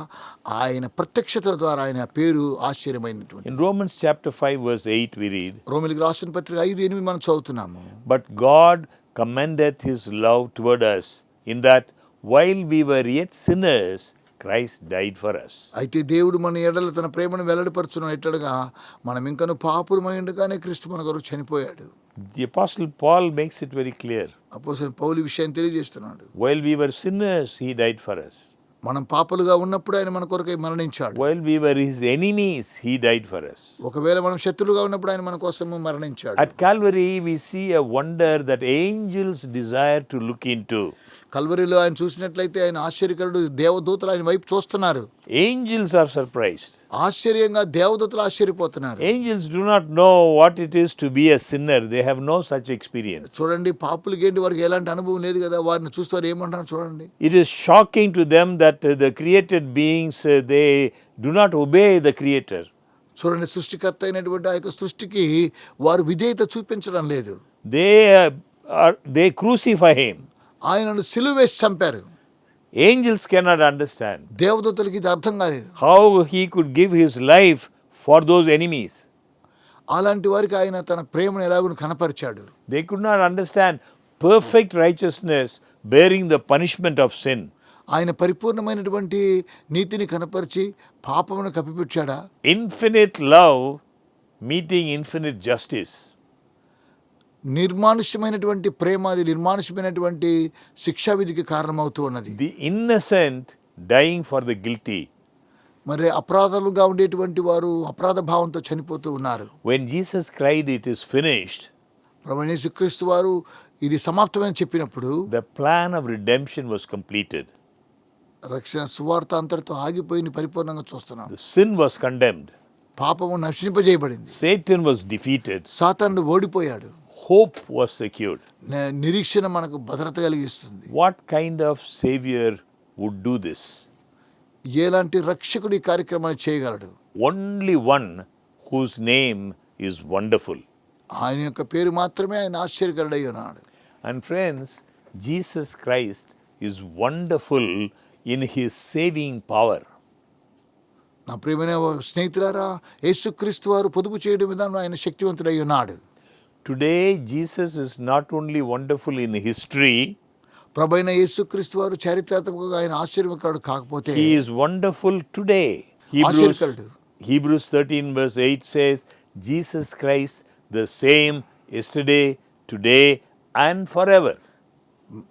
ఆయన ప్రత్యక్షత ద్వారా ఆయన పేరు ఆశ్చర్యమైనటువంటి. In Romans chapter 5 verse 8 we read, రోమిలికి రాసిన పత్రిక 5:8 మనం చదువుతున్నాము. But God commendeth his love toward us, in that while we were yet sinners, Christ died for us. అయితే దేవుడు మన ఎడల తన ప్రేమను వెల్లడిపరచును ఎట్లగా మనం ఇంకను పాపులమై ఉండగానే క్రీస్తు మన కొరకు చనిపోయాడు. The apostle Paul makes it very clear. అపోస్తలుడు పౌలు విషయాన్ని తెలియజేస్తున్నాడు. While we were sinners, he died for us. మనం పాపులుగా ఉన్నప్పుడు ఆయన మన కొరకై మరణించాడు. While we were his enemies, he died for us. ఒకవేళ మనం శత్రులుగా ఉన్నప్పుడు ఆయన మన కోసం మరణించాడు. At Calvary, we see a wonder that angels desire to look into. కల్వరిలో ఆయన చూసినట్లయితే ఆయన ఆశ్చర్యకరుడు, దేవదూతలు ఆయన వైపు చూస్తున్నారు. Angels are surprised. ఆశ్చర్యంగా దేవదూతలు ఆశ్చర్యపోతున్నారు. Angels do not know what it is to be a sinner. They have no such experience. చూడండి, పాపులకి ఏంటి, వారికి ఎలాంటి అనుభవం లేదు కదా, వారిని చూస్తే వారు ఏమంటారు చూడండి. It is shocking to them that the created beings, they do not obey the Creator. చూడండి, సృష్టికర్త అయినటువంటి ఆ యొక్క సృష్టికి వారు విధేయత చూపించడం లేదు. They crucify him. ఆయనను సిలువ వేసి చంపారు. Angels cannot understand దేవదూతలకి ఇది అర్థం కాలేదు. how he could give his life for those enemies. అలాంటి వారికి ఆయన తన ప్రేమను ఎలాగో కనపరిచాడు. They could not understand perfect righteousness bearing the punishment of sin. ఆయన పరిపూర్ణమైనటువంటి నీతిని కనపరిచి పాపమును కప్పిపుచ్చాడా? Infinite love meeting infinite justice. నిర్మానుష్యమైనటువంటి ప్రేమ, అది నిర్మానుష్యమైనటువంటి శిక్షావిధికి కారణమవుతూ ఉన్నది. The innocent dying for the guilty. మరి అపరాధాలుగా ఉండేటువంటి వారు అపరాధ భావంతో చనిపోతూ ఉన్నారు. When Jesus cried, "It is finished," ప్రభువైన యేసుక్రీస్తు వారు ఇది సమాప్తమని చెప్పినప్పుడు the plan of redemption was completed. రక్షణ సువార్త అంతటితో ఆగిపోయి పరిపూర్ణంగా చూస్తున్నాం. The sin was condemned. పాపము నశింపజేయబడింది. Satan was defeated. సాతానుడు ఓడిపోయాడు. Hope was secured. నిరీక్షణ మనకు భద్రత కలిగిస్తుంది. What kind of savior would do this? ఎలాంటి రక్షకుడు ఈ కార్యక్రమాన్ని చేయగలడు? Only one whose name is wonderful. ఆయన యొక్క పేరు మాత్రమే ఆయన ఆశ్చర్యకరుడై ఉన్నాడు. And friends, Jesus Christ is wonderful in his saving power. నా ప్రియమైన స్నేహితులారా, యేసుక్రీస్తు వారు పొదుపు చేయడం విధానం ఆయన శక్తివంతుడై ఉన్నాడు. Today, Jesus is not only wonderful in history, ప్రభువైన యేసుక్రీస్తు వారు చారిత్రాత్మకంగా ఆయన ఆశ్చర్యకరుడు కాకపోతే he is wonderful today. ఆశ్చర్యకరుడు. Hebrews 13 verse 8 says, Jesus Christ the same yesterday, today and forever.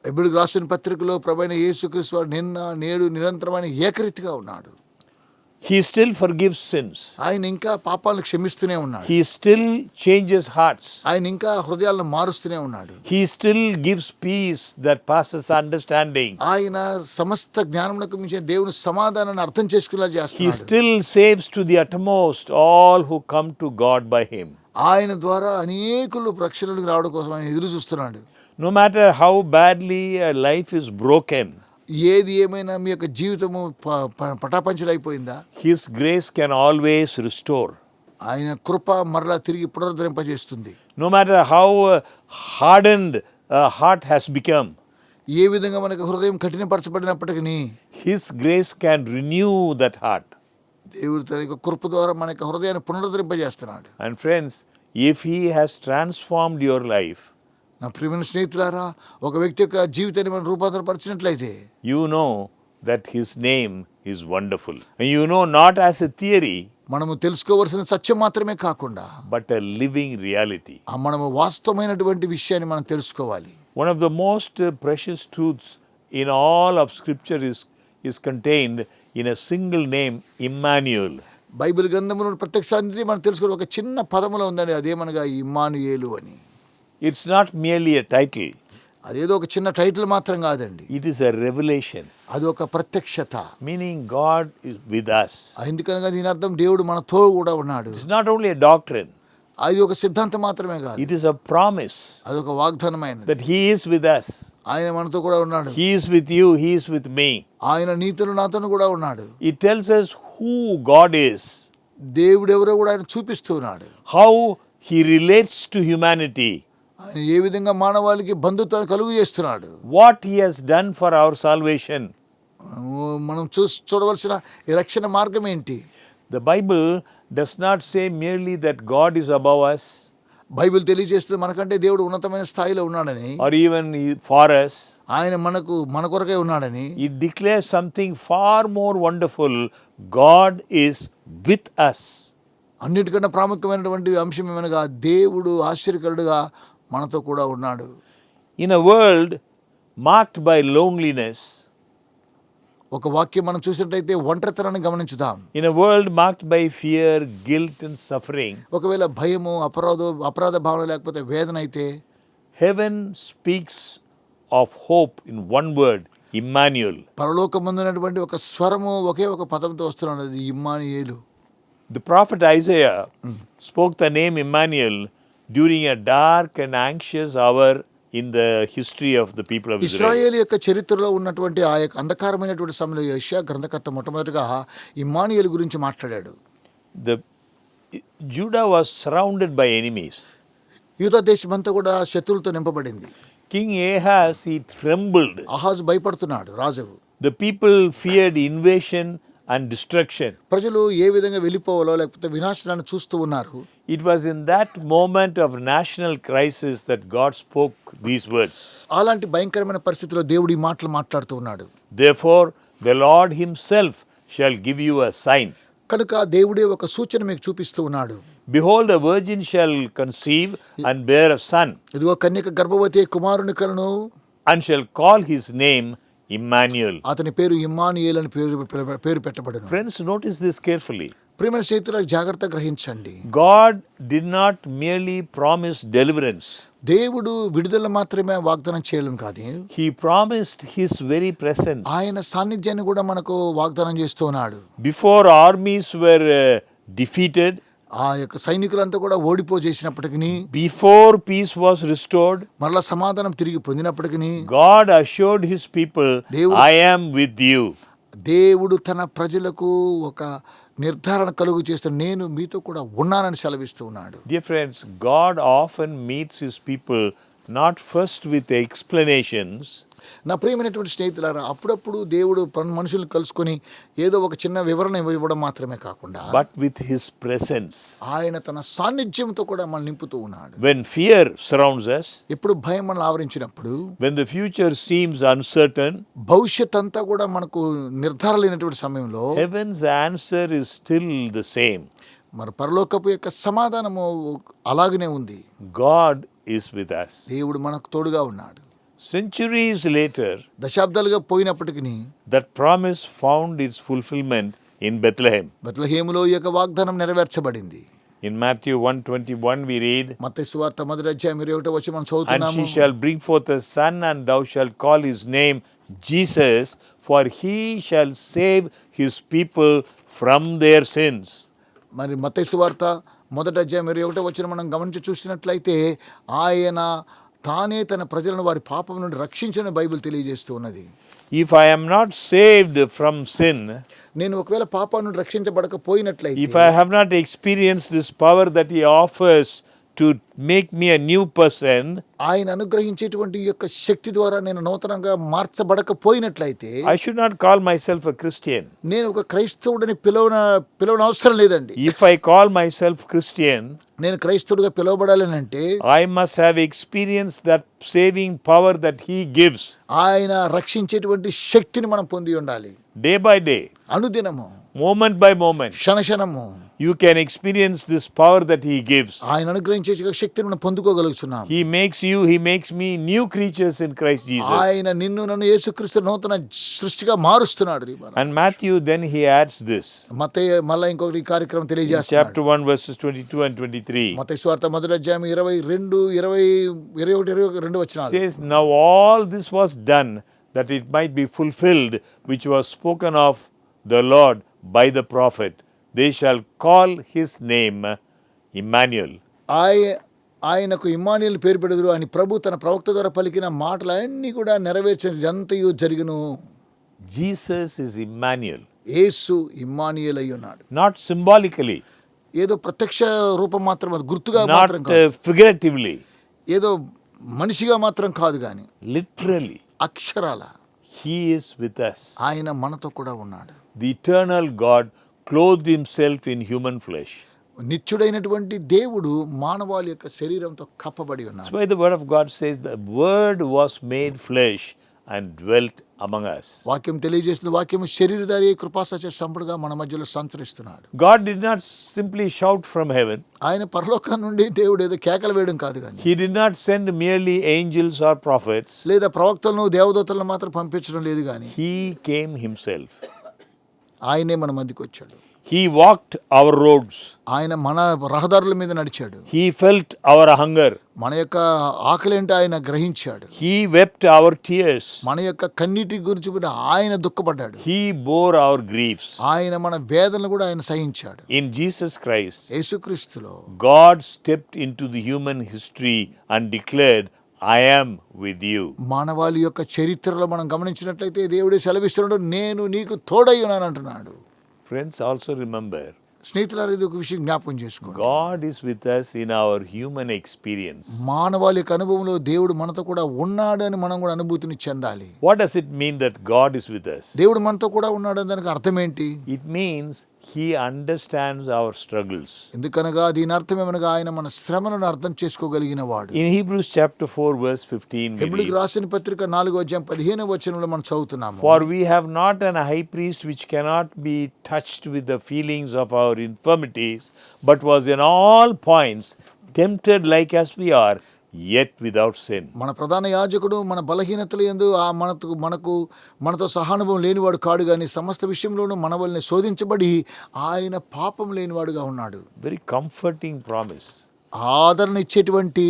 హెబ్రీయులకు రాసిన పత్రికలో ప్రభువైన యేసుక్రీస్తు వారు నిన్న నేడు నిరంతరమైన ఏకరీతిగా ఉన్నాడు. He still forgives sins. ఆయన ఇంకా పాపాలను క్షమిస్తూనే ఉన్నాడు. He still changes hearts. ఆయన ఇంకా హృదయాలను మారుస్తూనే ఉన్నాడు. He still gives peace that passes understanding. ఆయన సమస్త జ్ఞానమునకు మించిన దేవుని సమాధానాన్ని అర్థం చేసుకునేలా He చేస్తున్నాడు. still saves to the uttermost all who come to God by him. ఆయన ద్వారా అనేకులు రక్షణలకు రావడం కోసం ఆయన ఎదురు చూస్తున్నాడు. No matter how badly a life is broken, ఏది ఏమైనా మీ యొక్క జీవితము పటాపంచలైపోయిందా, His grace can always restore. ఆయన కృప మరలా తిరిగి పునరుద్ధరింపజేస్తుంది. No matter how hardened a heart has become, ఏ విధంగా మనకు హృదయం కఠినపరచబడినప్పటికీ His grace can renew that heart. దేవుడు తన యొక్క కృప ద్వారా మన యొక్క హృదయాన్ని పునరుద్ధరింపజేస్తున్నాడు. And friends, if He has transformed your life, నా ప్రియమైన స్నేహితులారా, ఒక వ్యక్తి యొక్క జీవితాన్ని మనం రూపాంతరపరిచినట్లయితే you know that His name is wonderful. And you know not as a theory, మనము తెలుసుకోవలసిన సత్యం మాత్రమే కాకుండా but a living reality. మనము వాస్తవమైనటువంటి విషయాన్ని మనం తెలుసుకోవాలి. One of the most precious truths in all of Scripture is contained in a single name, Immanuel. Bible గ్రంథంలో ప్రత్యక్షాన్ని మనం తెలుసుకోవాలి. ఒక చిన్న పదములో ఉందండి, అదేమనగా ఇమ్మానుయేలు అని. It's not merely a title. అదేదో ఒక చిన్న టైటిల్ మాత్రం కాదండి, It is a revelation, అది ఒక ప్రత్యక్షత. meaning God is with us. ఎందుకనగా దీని అర్థం దేవుడు మనతో కూడా ఉన్నాడు. It's not only a doctrine, అది ఒక సిద్ధాంతం మాత్రమే కాదు, it is a promise అది ఒక వాగ్దానమైనది. that He is with us. ఆయన మనతో కూడా ఉన్నాడు. He is with you, He is with me. ఆయన నీతోను నాతోను కూడా ఉన్నాడు. It tells us who God is, దేవుడు ఎవరో కూడా ఆయన చూపిస్తూ ఉన్నాడు. how He relates to humanity, ఆయన ఏ విధంగా మానవాళికి బంధుత్వాన్ని కలుగు చేస్తున్నాడు, what He has done for our salvation. మనం చూడవలసిన ఈ రక్షణ మార్గం ఏంటి. The Bible does not say merely that God is above us Bible తెలియజేస్తుంది మనకంటే దేవుడు ఉన్నతమైన స్థాయిలో ఉన్నాడని, or even for us. ఆయన మన కొరకే ఉన్నాడని. It declares something far more wonderful. God is with us. అన్నిటికన్నా ప్రాముఖ్యమైనటువంటి అంశం ఏమనగా దేవుడు ఆశ్చర్యకరుడుగా మనతో కూడా ఉన్నాడు. In a world marked by loneliness, ఒక వాక్యం మనం చూసినట్లయితే ఒంటరితనాన్ని గమనించుదాం. in a world marked by fear, guilt and suffering, ఒకవేళ భయము, అపరాధ భావన లేకపోతే వేదన అయితే, heaven speaks of hope in one word, Immanuel. పరలోకమందున్నటువంటి ఒక స్వరము ఒకే ఒక పదంతో వస్తున్నాడు, అది Immanuel. The prophet Isaiah spoke the name Immanuel during a dark and anxious hour in the history of the people of Israel. ఇశ్రాయేలు యొక్క చరిత్రలో ఉన్నటువంటి ఆ యొక్క అంధకారమైనటువంటి సమయంలో యెషయా గ్రంథకర్త మొట్టమొదటిగా ఇమ్మానుయేలు గురించి మాట్లాడాడు. Judah was surrounded by enemies. యూదా దేశమంతా కూడా శత్రువులతో నింపబడింది. King Ahaz, he trembled. అహాజు భయపడుతున్నాడు, రాజు. The people feared invasion and destruction. ప్రజలు ఏ విధంగా వెళ్ళిపోవాలో లేకపోతే వినాశనాన్ని చూస్తూ ఉన్నారు. It was in that moment of national crisis that God spoke these words. అలాంటి భయంకరమైన పరిస్థితిలో దేవుడు ఈ మాటలు మాట్లాడుతూ ఉన్నాడు. Therefore, the Lord Himself shall give you a sign. కనుక దేవుడే ఒక సూచన మీకు చూపిస్తూ ఉన్నాడు. Behold, a virgin shall conceive and bear a son, ఇదిగో కన్యక గర్భవతి కుమారుని కలను, and shall call his name Immanuel. అతని పేరు ఇమ్మానుయేలు అని పేరు పెట్టబడును. Friends, notice this carefully. ప్రియమైన స్నేహితులకు జాగ్రత్త గ్రహించండి. God did not merely promise deliverance. దేవుడు విడుదల మాత్రమే వాగ్దానం చేయడం కాదు, He promised His very presence. ఆయన సాన్నిధ్యాన్ని కూడా మనకు వాగ్దానం చేస్తూ ఉన్నాడు. Before armies were defeated, ఆ యొక్క సైనికులంతా కూడా ఓడిపోజేసినప్పటికీ, before peace was restored, మరలా సమాధానం తిరిగి పొందినప్పటికీ, God assured His people, I am with you. దేవుడు తన ప్రజలకు ఒక నిర్ధారణ కలుగు చేస్తూ నేను మీతో కూడా ఉన్నానని సెలవిస్తూ ఉన్నాడు. Dear friends, God often meets His people not first with explanations, నా ప్రియమైనటువంటి స్నేహితులారా, అప్పుడప్పుడు దేవుడు మనుషులను కలుసుకొని ఏదో ఒక చిన్న వివరణ ఇవ్వడం మాత్రమే కాకుండా, but with His presence. ఆయన తన సాన్నిధ్యంతో కూడా మనం నింపుతూ ఉన్నాడు. When fear surrounds us, ఎప్పుడు భయం మనల్ని ఆవరించినప్పుడు, when the future seems uncertain, భవిష్యత్ అంతా కూడా మనకు నిర్ధారణ లేనటువంటి సమయంలో, heaven's answer is still the same. మరి పరలోకపు యొక్క సమాధానము అలాగనే ఉంది. God is with us. దేవుడు మనకు తోడుగా ఉన్నాడు. Centuries later, దశాబ్దాలుగా పోయినప్పటికీ that promise found its fulfillment in Bethlehem. బెత్లెహేములో ఈ యొక్క వాగ్దానం నెరవేర్చబడింది. In Matthew 1:21 we read, మత్తయి సువార్త 1:21 మనం and చదువుతున్నాము. she shall bring forth a son, and thou shalt call his name Jesus, for he shall save his people from their sins. మరి మత్తయి సువార్త 1:21 మనం గమనించి చూసినట్లయితే ఆయన తానే తన ప్రజలను వారి పాపం నుండి రక్షించిన బైబిల్ తెలియజేస్తూ ఉన్నది. If I am not saved from sin, నేను ఒకవేళ పాపం నుండి రక్షించబడకపోయినట్లయితే, if I have not experienced this power that he offers to make me a new person, ఆయన అనుగ్రహించేటువంటి ఈ యొక్క శక్తి ద్వారా నేను నూతనంగా మార్చబడకపోయినట్లయితే, I should not call myself a Christian. నేను ఒక క్రైస్తవుడిని పిలవనవసరం లేదండి. If I call myself Christian, నేను క్రైస్తవుడిగా పిలువబడాలని అంటే I must have experienced that saving power that he gives ఆయన రక్షించేటువంటి శక్తిని మనం పొంది ఉండాలి. day by day, అనుదినము, moment by moment. Kshana Kshanam You can experience this power that he gives. ఆయన అనుగ్రహించే శక్తిని మనం పొందుకోగలుగుతున్నాం. He makes me new creatures in Christ Jesus. ఆయన నిన్ను నన్ను యేసుక్రీస్తు నూతన సృష్టిగా మారుస్తున్నాడు. And Matthew then he adds this. మత్తయి మళ్ళా ఇంకొకటి ఈ కార్యక్రమం తెలియజేస్తాడు. Chapter 1 verses 22 and 23. మత్తయి సువార్త 1:22 వచనాలు. Says, now all this was done that it might be fulfilled which was spoken of the Lord by the prophet. They shall call his name Emmanuel. ఆయనకు ఇమ్మానుయేలు పేరు పెడుదురు అని ప్రభు తన ప్రవక్త ద్వారా పలికిన మాటలన్నీ కూడా నెరవేర్చేంతయు జరుగును. Jesus is Emmanuel. యేసు ఇమ్మానుయేలు అయి ఉన్నాడు. Not symbolically, ఏదో ప్రత్యక్ష రూపం మాత్రం, గుర్తుగా not మాత్రం కాదు, figuratively, ఏదో మనిషిగా మాత్రం కాదు, కానీ literally. అక్షరాల He is with us. ఆయన మనతో కూడా ఉన్నాడు. The eternal God clothed himself in human flesh. నిత్యుడైనటువంటి దేవుడు మానవాళి యొక్క శరీరంతో కప్పబడి ఉన్నాడు. That's why the word of God says the word was made flesh and dwelt among us. వాక్యం తెలియజేసిన వాక్యం శరీరధారి కృపాసత్య సంపూర్ణంగా మన మధ్యలో సంచరిస్తున్నాడు. God did not simply shout from heaven. ఆయన పరలోకం నుండి దేవుడు ఏదో కేకలు వేయడం కాదు, కానీ He did not send merely angels or prophets. లేదా ప్రవక్తలను దేవదూతలను మాత్రం పంపించడం లేదు, కానీ He came himself. ఆయనే మన మధ్యకి వచ్చాడు. He walked our roads. ఆయన మన రహదారుల మీద నడిచాడు. He felt our hunger. మన యొక్క ఆకలేంటో ఆయన గ్రహించాడు. He wept our tears. మన యొక్క కన్నీటి గురించి కూడా ఆయన దుఃఖపడ్డాడు. He bore our griefs. ఆయన మన వేదనలు కూడా ఆయన సహించాడు. In Jesus Christ, యేసుక్రీస్తులో God stepped into the human history and declared, I am with you. మానవాళి యొక్క చరిత్రలో మనం గమనించినట్లయితే దేవుడే సెలవిస్తున్నాడు, నేను నీకు తోడై ఉన్నాను అంటున్నాడు. Friends, also remember, స్నేహితులారా, ఇది ఒక విషయం జ్ఞాపకం చేసుకోండి. God is with us in our human experience. మానవాళి యొక్క అనుభవంలో దేవుడు మనతో కూడా ఉన్నాడు అని మనం కూడా అనుభూతిని చెందాలి. What does it mean that God is with us? దేవుడు మనతో కూడా ఉన్నాడు అని దానికి అర్థం ఏంటి? It means He understands our struggles. ఎందుకనగా దీని అర్థం ఏమనగా ఆయన మన శ్రమలను అర్థం చేసుకోగలిగిన వాడు. In Hebrews chapter 4 verse 15 we హెబ్రీయులకు read, రాసిన పత్రిక 4:15 వచనంలో మనం చదువుతున్నాము. For we have not an high priest which cannot be touched with the feelings of our infirmities, but was in all points tempted like as we are, yet without sin. మన ప్రధాన యాజకుడు మన బలహీనతలు యందు మనతో సహానుభవం లేనివాడు కాడు, కానీ సమస్త విషయంలోనూ మన వలన శోధించబడి ఆయన పాపం లేనివాడుగా ఉన్నాడు. Very comforting promise. ఆదరణ ఇచ్చేటువంటి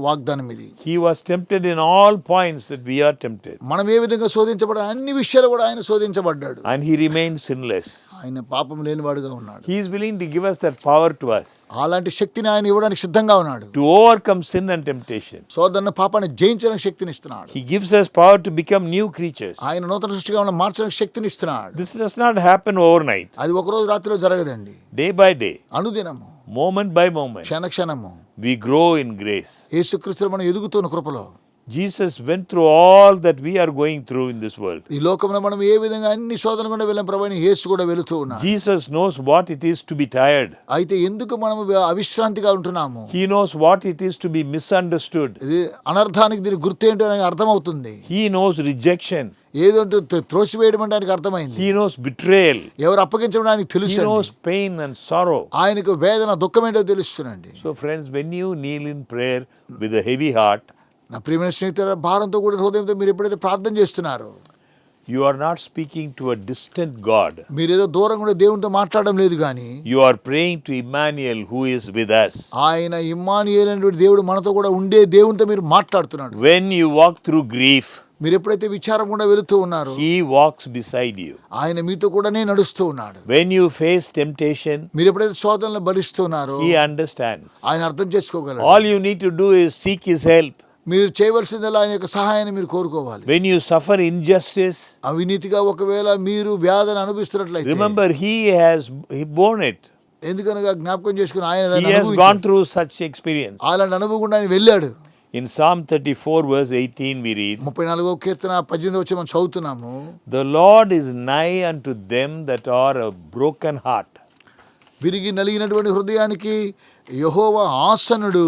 వాగ్దానం ఇది. He was tempted in all points that we are tempted, మనం ఏ విధంగా శోధించబడ అన్ని విషయాలు కూడా ఆయన శోధించబడ్డాడు. and he remained sinless. ఆయన పాపం లేనివాడుగా ఉన్నాడు. He is willing to give us that power to us అలాంటి శక్తిని ఆయన ఇవ్వడానికి సిద్ధంగా ఉన్నాడు. to overcome sin and temptation. సోదరుని పాపాన్ని జయించడానికి శక్తిని ఇస్తున్నాడు. He gives us power to become new creatures. ఆయన నూతన సృష్టిగా ఉన్న మార్చడానికి శక్తిని ఇస్తున్నాడు. This does not happen overnight. అది ఒక రోజు రాత్రిలో జరగదండి. Day by day, అనుదినము, moment by moment, Kshana Kshanam we grow in grace. యేసుక్రీస్తులో మనం ఎదుగుతున్న కృపలో Jesus went through all that we are going through in this world. ఈ లోకంలో మనం ఏ విధంగా అన్ని శోధన గుండా వెళ్ళాం ప్రభువైన యేసు కూడా వెళుతూ ఉన్నాడు. Jesus knows what it is to be tired. అయితే ఎందుకు మనం అవిశ్రాంతిగా ఉంటున్నాము? He knows what it is to be misunderstood. ఇది అనర్థానికి దీని గుర్తు ఏంటో నాకు అర్థమవుతుంది. He knows rejection. ఏదంటే త్రోసివేయడం అంటే ఆయనకు అర్థమైంది. He knows betrayal. ఎవరు అప్పగించడం ఆయనకు He తెలుసు. knows pain and sorrow. ఆయనకు వేదన దుఃఖం ఏంటో తెలుస్తుందండి. So friends, when you kneel in prayer with a heavy heart, నా ప్రియమైన స్నేహితుల భారంతో కూడా హృదయంతో మీరు ఎప్పుడైతే ప్రార్థన చేస్తున్నారో, You are not speaking to a distant God. మీరేదో దూరంగా ఉండే దేవునితో మాట్లాడడం లేదు కానీ You are praying to Emmanuel who is with us. ఆయన ఇమ్మానుయేలు అనేటువంటి దేవుడు మనతో కూడా ఉండే దేవునితో మీరు మాట్లాడుతున్నాడు. When you walk through grief, మీరు ఎప్పుడైతే విచారం గుండా వెళుతూ ఉన్నారో He walks beside you. ఆయన మీతో కూడానే నడుస్తూ ఉన్నాడు. When you face temptation, మీరు ఎప్పుడైతే శోధనలు భరిస్తున్నారో He understands. ఆయన అర్థం చేసుకోగలరు. All you need to do is seek His help. మీరు చేయవలసిందల్లా ఆయన యొక్క సహాయాన్ని మీరు కోరుకోవాలి. When you suffer injustice, అవినీతిగా ఒకవేళ మీరు వ్యాధిని అనుభవిస్తున్నట్లయితే remember He borne it. ఎందుకనగా జ్ఞాపకం చేసుకుని ఆయన He దాన్ని has అనుభవించాడు. gone through such experience. అలాంటి అనుభవం గుండా ఆయన వెళ్ళాడు. In Psalm 34 verse 18 we read, 34వ కీర్తన 18వ వచనం మనం చదువుతున్నాము. The Lord is nigh unto them that are a broken heart. విరిగి నలిగినటువంటి హృదయానికి యెహోవా ఆసనుడు.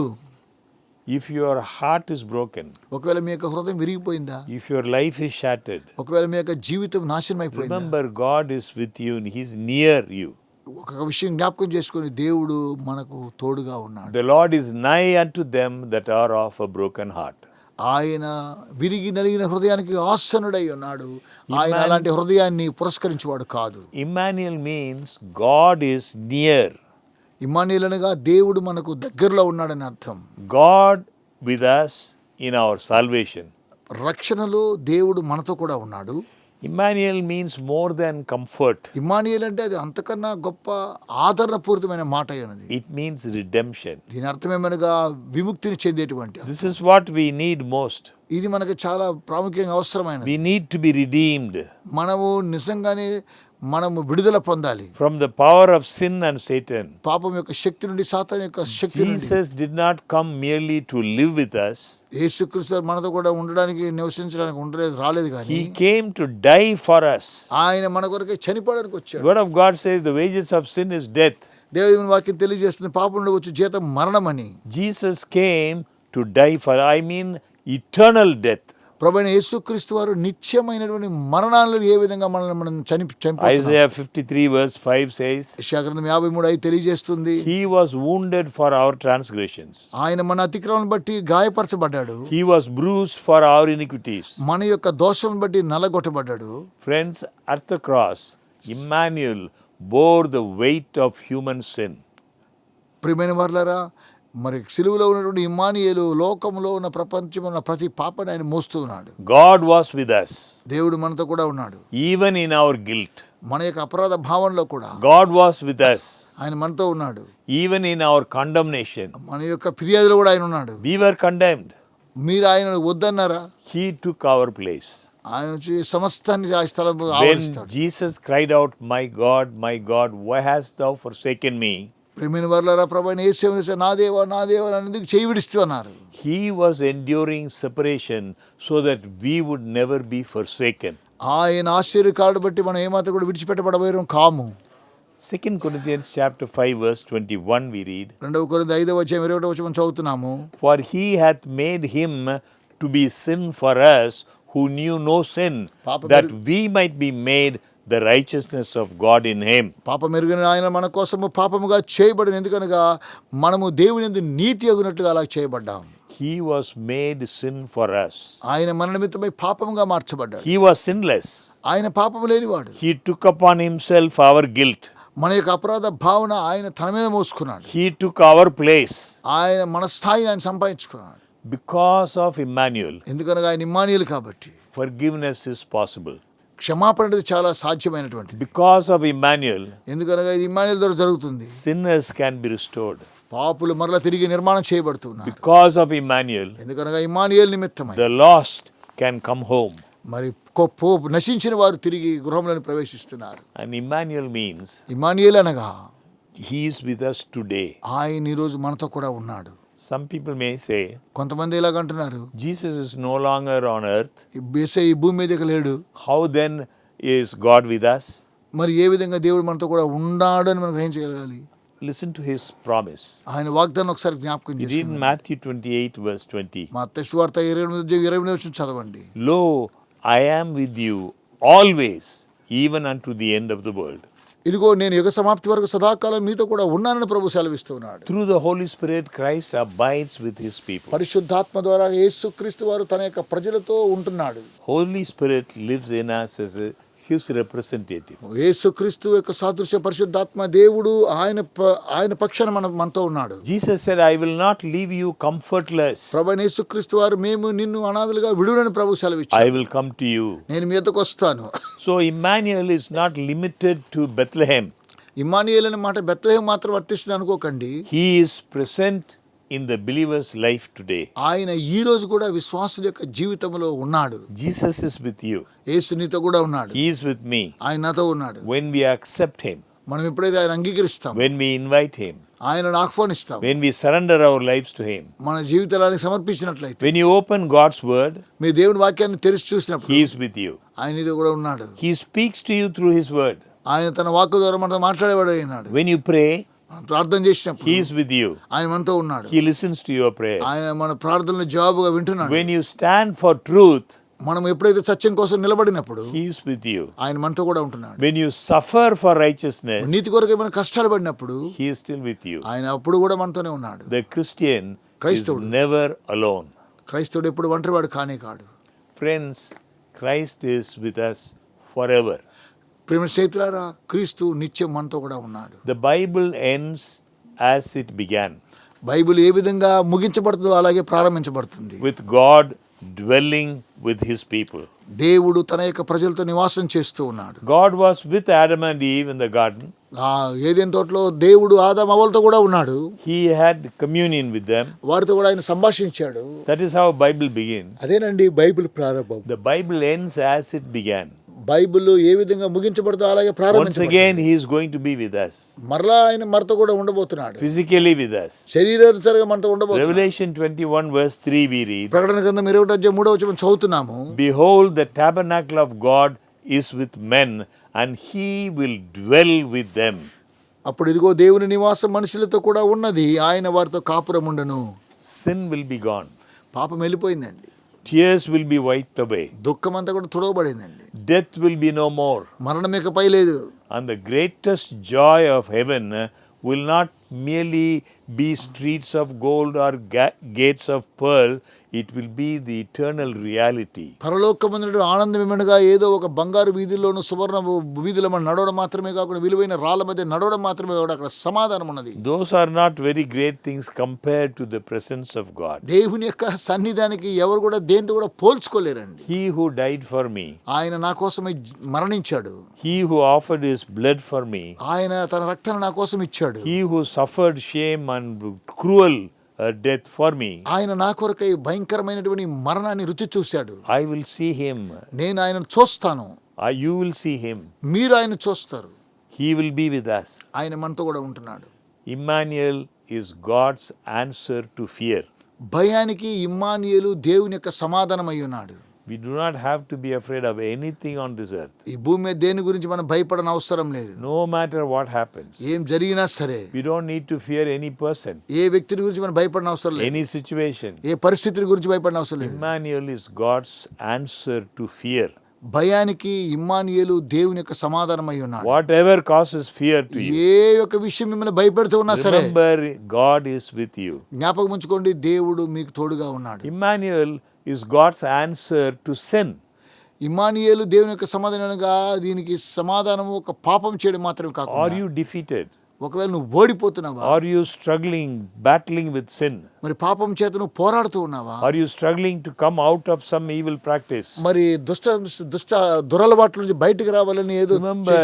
If your heart is broken, ఒకవేళ మీ యొక్క హృదయం విరిగిపోయిందా, if your life is shattered, ఒకవేళ మీ యొక్క జీవితం నాశనం అయిపోయిందా, remember God is with you and He's near you. ఒక విషయం జ్ఞాపకం చేసుకొని దేవుడు మనకు తోడుగా ఉన్నాడు. The Lord is nigh unto them that are of a broken heart. ఆయన విరిగి నలిగిన హృదయానికి ఆసనుడై ఉన్నాడు. ఆయన అలాంటి హృదయాన్ని పురస్కరించేవాడు కాదు. Emmanuel means God is near. Immanuel అనగా దేవుడు మనకు దగ్గరలో ఉన్నాడని అర్థం. God with us in our salvation. రక్షణలో దేవుడు మనతో కూడా ఉన్నాడు. Emmanuel means more than comfort. Immanuel అంటే అది అంతకన్నా గొప్ప ఆదరణపూరితమైన మాట అన్నది. It means redemption. దీని అర్థం ఏమనగా విముక్తిని చెందేటువంటి. This is what we need most. ఇది మనకు చాలా ప్రాముఖ్యంగా అవసరమైనది. We need to be redeemed మనము నిజంగానే మనము విడుదల పొందాలి from the power of sin and Satan. పాపం యొక్క శక్తి నుండి, సాతాను యొక్క శక్తి నుండి. Jesus did not come merely to live with us. యేసుక్రీస్తు మనతో కూడా ఉండడానికి, నివసించడానికి రాలేదు కానీ He came to die for us. ఆయన మన కొరకే చనిపోవడానికి వచ్చాడు. Word of God says the wages of sin is death. దేవుని వాక్యం తెలియజేస్తుంది పాపం నుండి వచ్చే జీతం మరణమని. Jesus came to die for, I mean eternal death. ప్రభువైన యేసుక్రీస్తు వారు నిత్యమైనటువంటి మరణాలను ఏ విధంగా మనం చంపారు. Isaiah 53 verse 5 says, యెషయా గ్రంథం 53:5 తెలియజేస్తుంది. He was wounded for our transgressions. ఆయన మన అతిక్రమణను బట్టి గాయపరచబడ్డాడు. He was bruised for our iniquities. మన యొక్క దోషం బట్టి నలగొట్టబడ్డాడు. Friends, at the cross, Emmanuel bore the weight of human sin. ప్రియమైన వారలారా, మరి సిలువలో ఉన్నటువంటి ఇమ్మానుయేలు లోకంలో ఉన్న ప్రపంచంలో ఉన్న ప్రతి పాపని ఆయన మోస్తూ ఉన్నాడు. God was with us. దేవుడు మనతో కూడా ఉన్నాడు. Even in our guilt. మన యొక్క అపరాధ భావనలో కూడా God was with us. ఆయన మనతో ఉన్నాడు. Even in our condemnation. మన యొక్క ఫిర్యాదులో కూడా ఆయన ఉన్నాడు. We were condemned. మీరు ఆయన వద్దన్నారా? He took our place. ఆయన వచ్చి సమస్తాన్ని ఆ స్థలం When ఆవరిస్తాడు. Jesus cried out, my God, why hast thou forsaken me? ప్రియమైన వారలారా, ప్రభువైన యేసు నా దేవా నన్ను ఎందుకు చేయి విడిస్తూ అన్నారు. He was enduring separation so that we would never be forsaken. ఆయన ఆశ్చర్యకారుడు బట్టి మనం ఏమాత్రం కూడా విడిచిపెట్టబడబోయాం కాము. 2 Corinthians chapter 5 verse 21 we read, 2 కొరింథీ 5వ అధ్యాయం 21వ వచనం చదువుతున్నాము. For he hath made him to be sin for us who knew no sin, that we might be made the righteousness of God in him. పాపం ఎరుగని ఆయన మన కోసము పాపముగా చేయబడిన, ఎందుకనగా మనము దేవుని యందు నీతి అగునట్లుగా అలా చేయబడ్డాం. He was made sin for us. ఆయన మన నిమిత్తమై పాపముగా మార్చబడ్డాడు. He was sinless. ఆయన పాపము లేనివాడు. He took upon himself our guilt. మన యొక్క అపరాధ భావన ఆయన తన మీద మోసుకున్నాడు. He took our place. ఆయన మన స్థాయిని ఆయన సంపాదించుకున్నాడు. Because of Emmanuel, ఎందుకనగా ఆయన ఇమ్మానుయేలు కాబట్టి forgiveness is possible. క్షమాపణ అనేది చాలా సాధ్యమైనటువంటిది. Because of Emmanuel, ఎందుకనగా ఇది ఇమ్మానుయేలు ద్వారా జరుగుతుంది. sinners can be restored. పాపులు మరలా తిరిగి నిర్మాణం చేయబడుతున్నారు. Because of Emmanuel, ఎందుకనగా ఇమ్మానుయేలు నిమిత్తమై the lost can come home. మరి నశించిన వారు తిరిగి గృహంలోని ప్రవేశిస్తున్నారు. And Emmanuel means ఇమ్మానుయేలు అనగా he is with us today. ఆయన ఈరోజు మనతో కూడా ఉన్నాడు. Some people may say, కొంతమంది ఇలాగంటున్నారు, Jesus is no longer on earth. యేసయ్య ఈ భూమి మీదకి లేడు. How then is God with us? మరి ఏ విధంగా దేవుడు మనతో కూడా ఉన్నాడు అని మనం గ్రహించగలగాలి. చేయగలగాలి? Listen to his promise. ఆయన వాగ్దానం ఒకసారి జ్ఞాపకం We read in చేసుకోండి. Matthew 28 verse 20. మత్తయి సువార్త 28 వచనం చదవండి. Lo, I am with you always, even unto the end of the world. ఇదిగో నేను యుగ సమాప్తి వరకు సదాకాలం మీతో కూడా ఉన్నానని ప్రభు సెలవిస్తున్నాడు. Through the Holy Spirit, Christ abides with his people. పరిశుద్ధాత్మ ద్వారా యేసుక్రీస్తు వారు తన యొక్క ప్రజలతో ఉంటున్నాడు. Holy Spirit lives in us as his representative. యేసుక్రీస్తు యొక్క సాదృశ్య పరిశుద్ధాత్మ దేవుడు ఆయన పక్షాన మనతో ఉన్నాడు. Jesus said, I will not leave you comfortless. ప్రభువైన యేసుక్రీస్తు వారు మేము నిన్ను అనాథలుగా విడునని ప్రభు సెలవిచ్చాడు. I will come to you. నేను మీ యొద్దకు వస్తాను. So Emmanuel is not limited to Bethlehem. Emmanuel అనే మాట బెత్లెహేము మాత్రం వర్తిస్తుంది అనుకోకండి. He is present in the believer's life today. ఆయన ఈ రోజు కూడా విశ్వాసుల యొక్క జీవితంలో ఉన్నాడు. Jesus is with you. యేసు నీతో కూడా ఉన్నాడు. He is with me. ఆయన నాతో ఉన్నాడు. When we accept him, మనం ఎప్పుడైతే ఆయన అంగీకరిస్తాం, when we invite him, ఆయనను ఆహ్వానిస్తాం, when we surrender our lives to him, మన జీవితాలను సమర్పించినట్లయితే, when you open God's word, మీ దేవుని వాక్యాన్ని తెరిచి చూసినప్పుడు he is with you. ఆయన నీతో కూడా ఉన్నాడు. He speaks to you through his word. ఆయన తన వాక్కు ద్వారా మనతో మాట్లాడేవాడు అయినాడు. When you pray, ప్రార్థన చేసినప్పుడు he is with you. ఆయన మనతో ఉన్నాడు. He listens to your prayer. ఆయన మన ప్రార్థనలు జవాబుగా వింటున్నాడు. When you stand for truth, మనం ఎప్పుడైతే సత్యం కోసం నిలబడినప్పుడు he is with you. ఆయన మనతో కూడా ఉంటున్నాడు. When you suffer for righteousness, నీతి కొరకు మనం కష్టాలు పడినప్పుడు he is still with you. ఆయన అప్పుడు కూడా మనతోనే ఉన్నాడు. The Christian is క్రైస్తవుడు. never alone. క్రైస్తవుడు ఎప్పుడు ఒంటరివాడు కానే కాడు. Friends, Christ is with us forever. ప్రేమ స్నేహితులారా, క్రీస్తు నిత్యం మనతో కూడా ఉన్నాడు. The Bible ends as it began, Bible ఏ విధంగా ముగించబడుతుందో అలాగే ప్రారంభించబడుతుంది. with God dwelling with his people. దేవుడు తన యొక్క ప్రజలతో నివాసం చేస్తూ ఉన్నాడు. God was with Adam and Eve in the garden. ఆ ఏదెన్ తోటలో దేవుడు ఆదాము అవ్వలతో కూడా ఉన్నాడు. He had communion with them. వారితో కూడా ఆయన సంభాషించాడు. That is how Bible begins. అదేనండి బైబిల్ ప్రారంభం. The Bible ends as it began. Bible ఏ విధంగా ముగించబడుతుందో అలాగే Once ప్రారంభించబడుతుంది. again, he is going to be with us, మరలా ఆయన మనతో కూడా ఉండబోతున్నాడు. physically with us. శరీరానుసారంగా మనతో ఉండబోతున్నాడు. Revelation 21 verse 3 we read, ప్రకటన గ్రంథం 21:3 చదువుతున్నాము. Behold, the tabernacle of God is with men, and he will dwell with them. అప్పుడు ఇదిగో దేవుని నివాసం మనుషులతో కూడా ఉన్నది, ఆయన వారితో కాపురం ఉండను. Sin will be gone. పాపం వెళ్ళిపోయిందండి. Tears will be wiped away. దుఃఖం అంతా కూడా తుడవబడిందండి. Death will be no more. మరణం ఇకపై లేదు. And the greatest joy of heaven will not merely be streets of gold or gates of pearl. It will be the eternal reality. పరలోకమందుడు ఆనందమేమనగా ఏదో ఒక బంగారు వీధిలోను సువర్ణ వీధిలో మనం నడవడం మాత్రమే కాకుండా విలువైన రాళ్ళ మధ్య నడవడం మాత్రమే కాకుండా అక్కడ సమాధానం ఉన్నది. Those are not very great things compared to the presence of God. దేవుని యొక్క సన్నిధానికి ఎవరు కూడా దేంతో కూడా పోల్చుకోలేరండి. He who died for me, ఆయన నా కోసమే మరణించాడు. he who offered his blood for me, ఆయన తన రక్తాన్ని నా కోసం ఇచ్చాడు. he who suffered shame and cruel death for me, ఆయన నా కొరకై భయంకరమైనటువంటి మరణాన్ని రుచి చూశాడు. I will see him. నేను ఆయనను చూస్తాను. You will see him. మీరు ఆయన చూస్తారు. He will be with us. ఆయన మనతో కూడా ఉంటున్నాడు. Emmanuel is God's answer to fear. భయానికి ఇమ్మానుయేలు దేవుని యొక్క సమాధానం అయి ఉన్నాడు. We do not have to be afraid of anything on this earth. ఈ భూమి మీద దేని గురించి మనం భయపడన అవసరం లేదు. No matter what happens. ఏం జరిగినా సరే. We don't need to fear any person. ఏ వ్యక్తిని గురించి మనం భయపడన అవసరం లేదు. Any situation. ఏ పరిస్థితిని గురించి భయపడన అవసరం లేదు. Emmanuel is God's answer to fear. భయానికి ఇమ్మానుయేలు దేవుని యొక్క సమాధానం అయి ఉన్నాడు. Whatever causes fear to you, ఏ యొక్క విషయం మిమ్మల్ని భయపెడుతూ ఉన్నా సరే, remember God is with you. జ్ఞాపకం ఉంచుకోండి, దేవుడు మీకు తోడుగా ఉన్నాడు. Emmanuel is God's answer to sin. Immanuel దేవుని యొక్క సమాధానంగా దీనికి సమాధానం ఒక పాపం చేయడం మాత్రమే Are కాకుండా, you defeated? ఒకవేళ నువ్వు ఓడిపోతున్నావా, Are you struggling, battling with sin? మరి పాపం చేత నువ్వు పోరాడుతూ ఉన్నావా, Are you struggling to come out of some evil practice? మరి దుష్ట దురలవాట్ల నుంచి బయటికి రావాలని ఏదో Remember,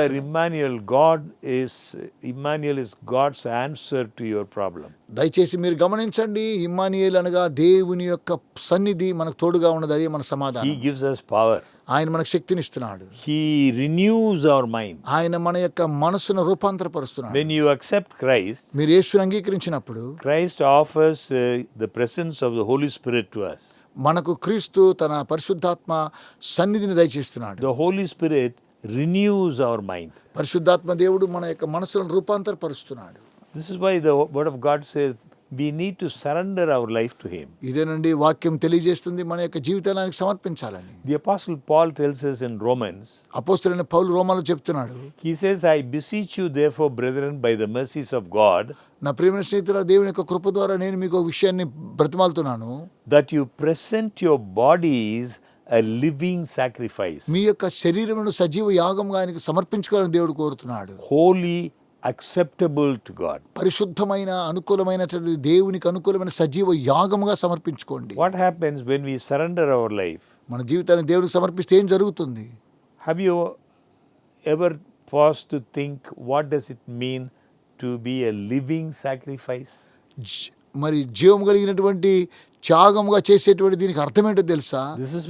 Emmanuel is God's answer to your problem. దయచేసి మీరు గమనించండి, ఇమ్మానుయేలు అనగా దేవుని యొక్క సన్నిధి మనకు తోడుగా ఉన్నది, అదే మన He సమాధానం. gives us power. ఆయన మనకు శక్తిని ఇస్తున్నాడు. He renews our mind. ఆయన మన యొక్క మనసును రూపాంతరపరుస్తున్నాడు. When you accept Christ, మీరు యేసుని అంగీకరించినప్పుడు Christ offers the presence of the Holy Spirit to us. మనకు క్రీస్తు తన పరిశుద్ధాత్మ సన్నిధిని దయచేస్తున్నాడు. The Holy Spirit renews our mind. పరిశుద్ధాత్మ దేవుడు మన యొక్క మనసులను రూపాంతరపరుస్తున్నాడు. This is why the word of God says, we need to surrender our life to Him. ఇదేనండి వాక్యం తెలియజేస్తుంది, మన యొక్క జీవితాన్ని ఆయనకు సమర్పించాలని. The Apostle Paul tells us in Romans, అపోస్తలుడైన పౌలు రోమాలో చెప్తున్నాడు, he says, I beseech you therefore, brethren, by the mercies of God, నా ప్రియమైన స్నేహితుల, దేవుని యొక్క కృప ద్వారా నేను మీకు ఒక విషయాన్ని బ్రతిమాలుతున్నాను, that you present your bodies a living sacrifice, మీ యొక్క శరీరమును సజీవ యాగంగా ఆయనకు సమర్పించుకోవాలని దేవుడు కోరుతున్నాడు. holy, acceptable to God. పరిశుద్ధమైన అనుకూలమైనటువంటి దేవునికి అనుకూలమైన సజీవ యాగముగా సమర్పించుకోండి. What happens when we surrender our life? మన జీవితాన్ని దేవుడికి సమర్పిస్తే ఏం జరుగుతుంది? Have you ever paused to think what does it mean to be a living sacrifice? మరి జీవం కలిగినటువంటి త్యాగముగా చేసేటువంటి దీనికి అర్థం ఏంటో తెలుసా? This is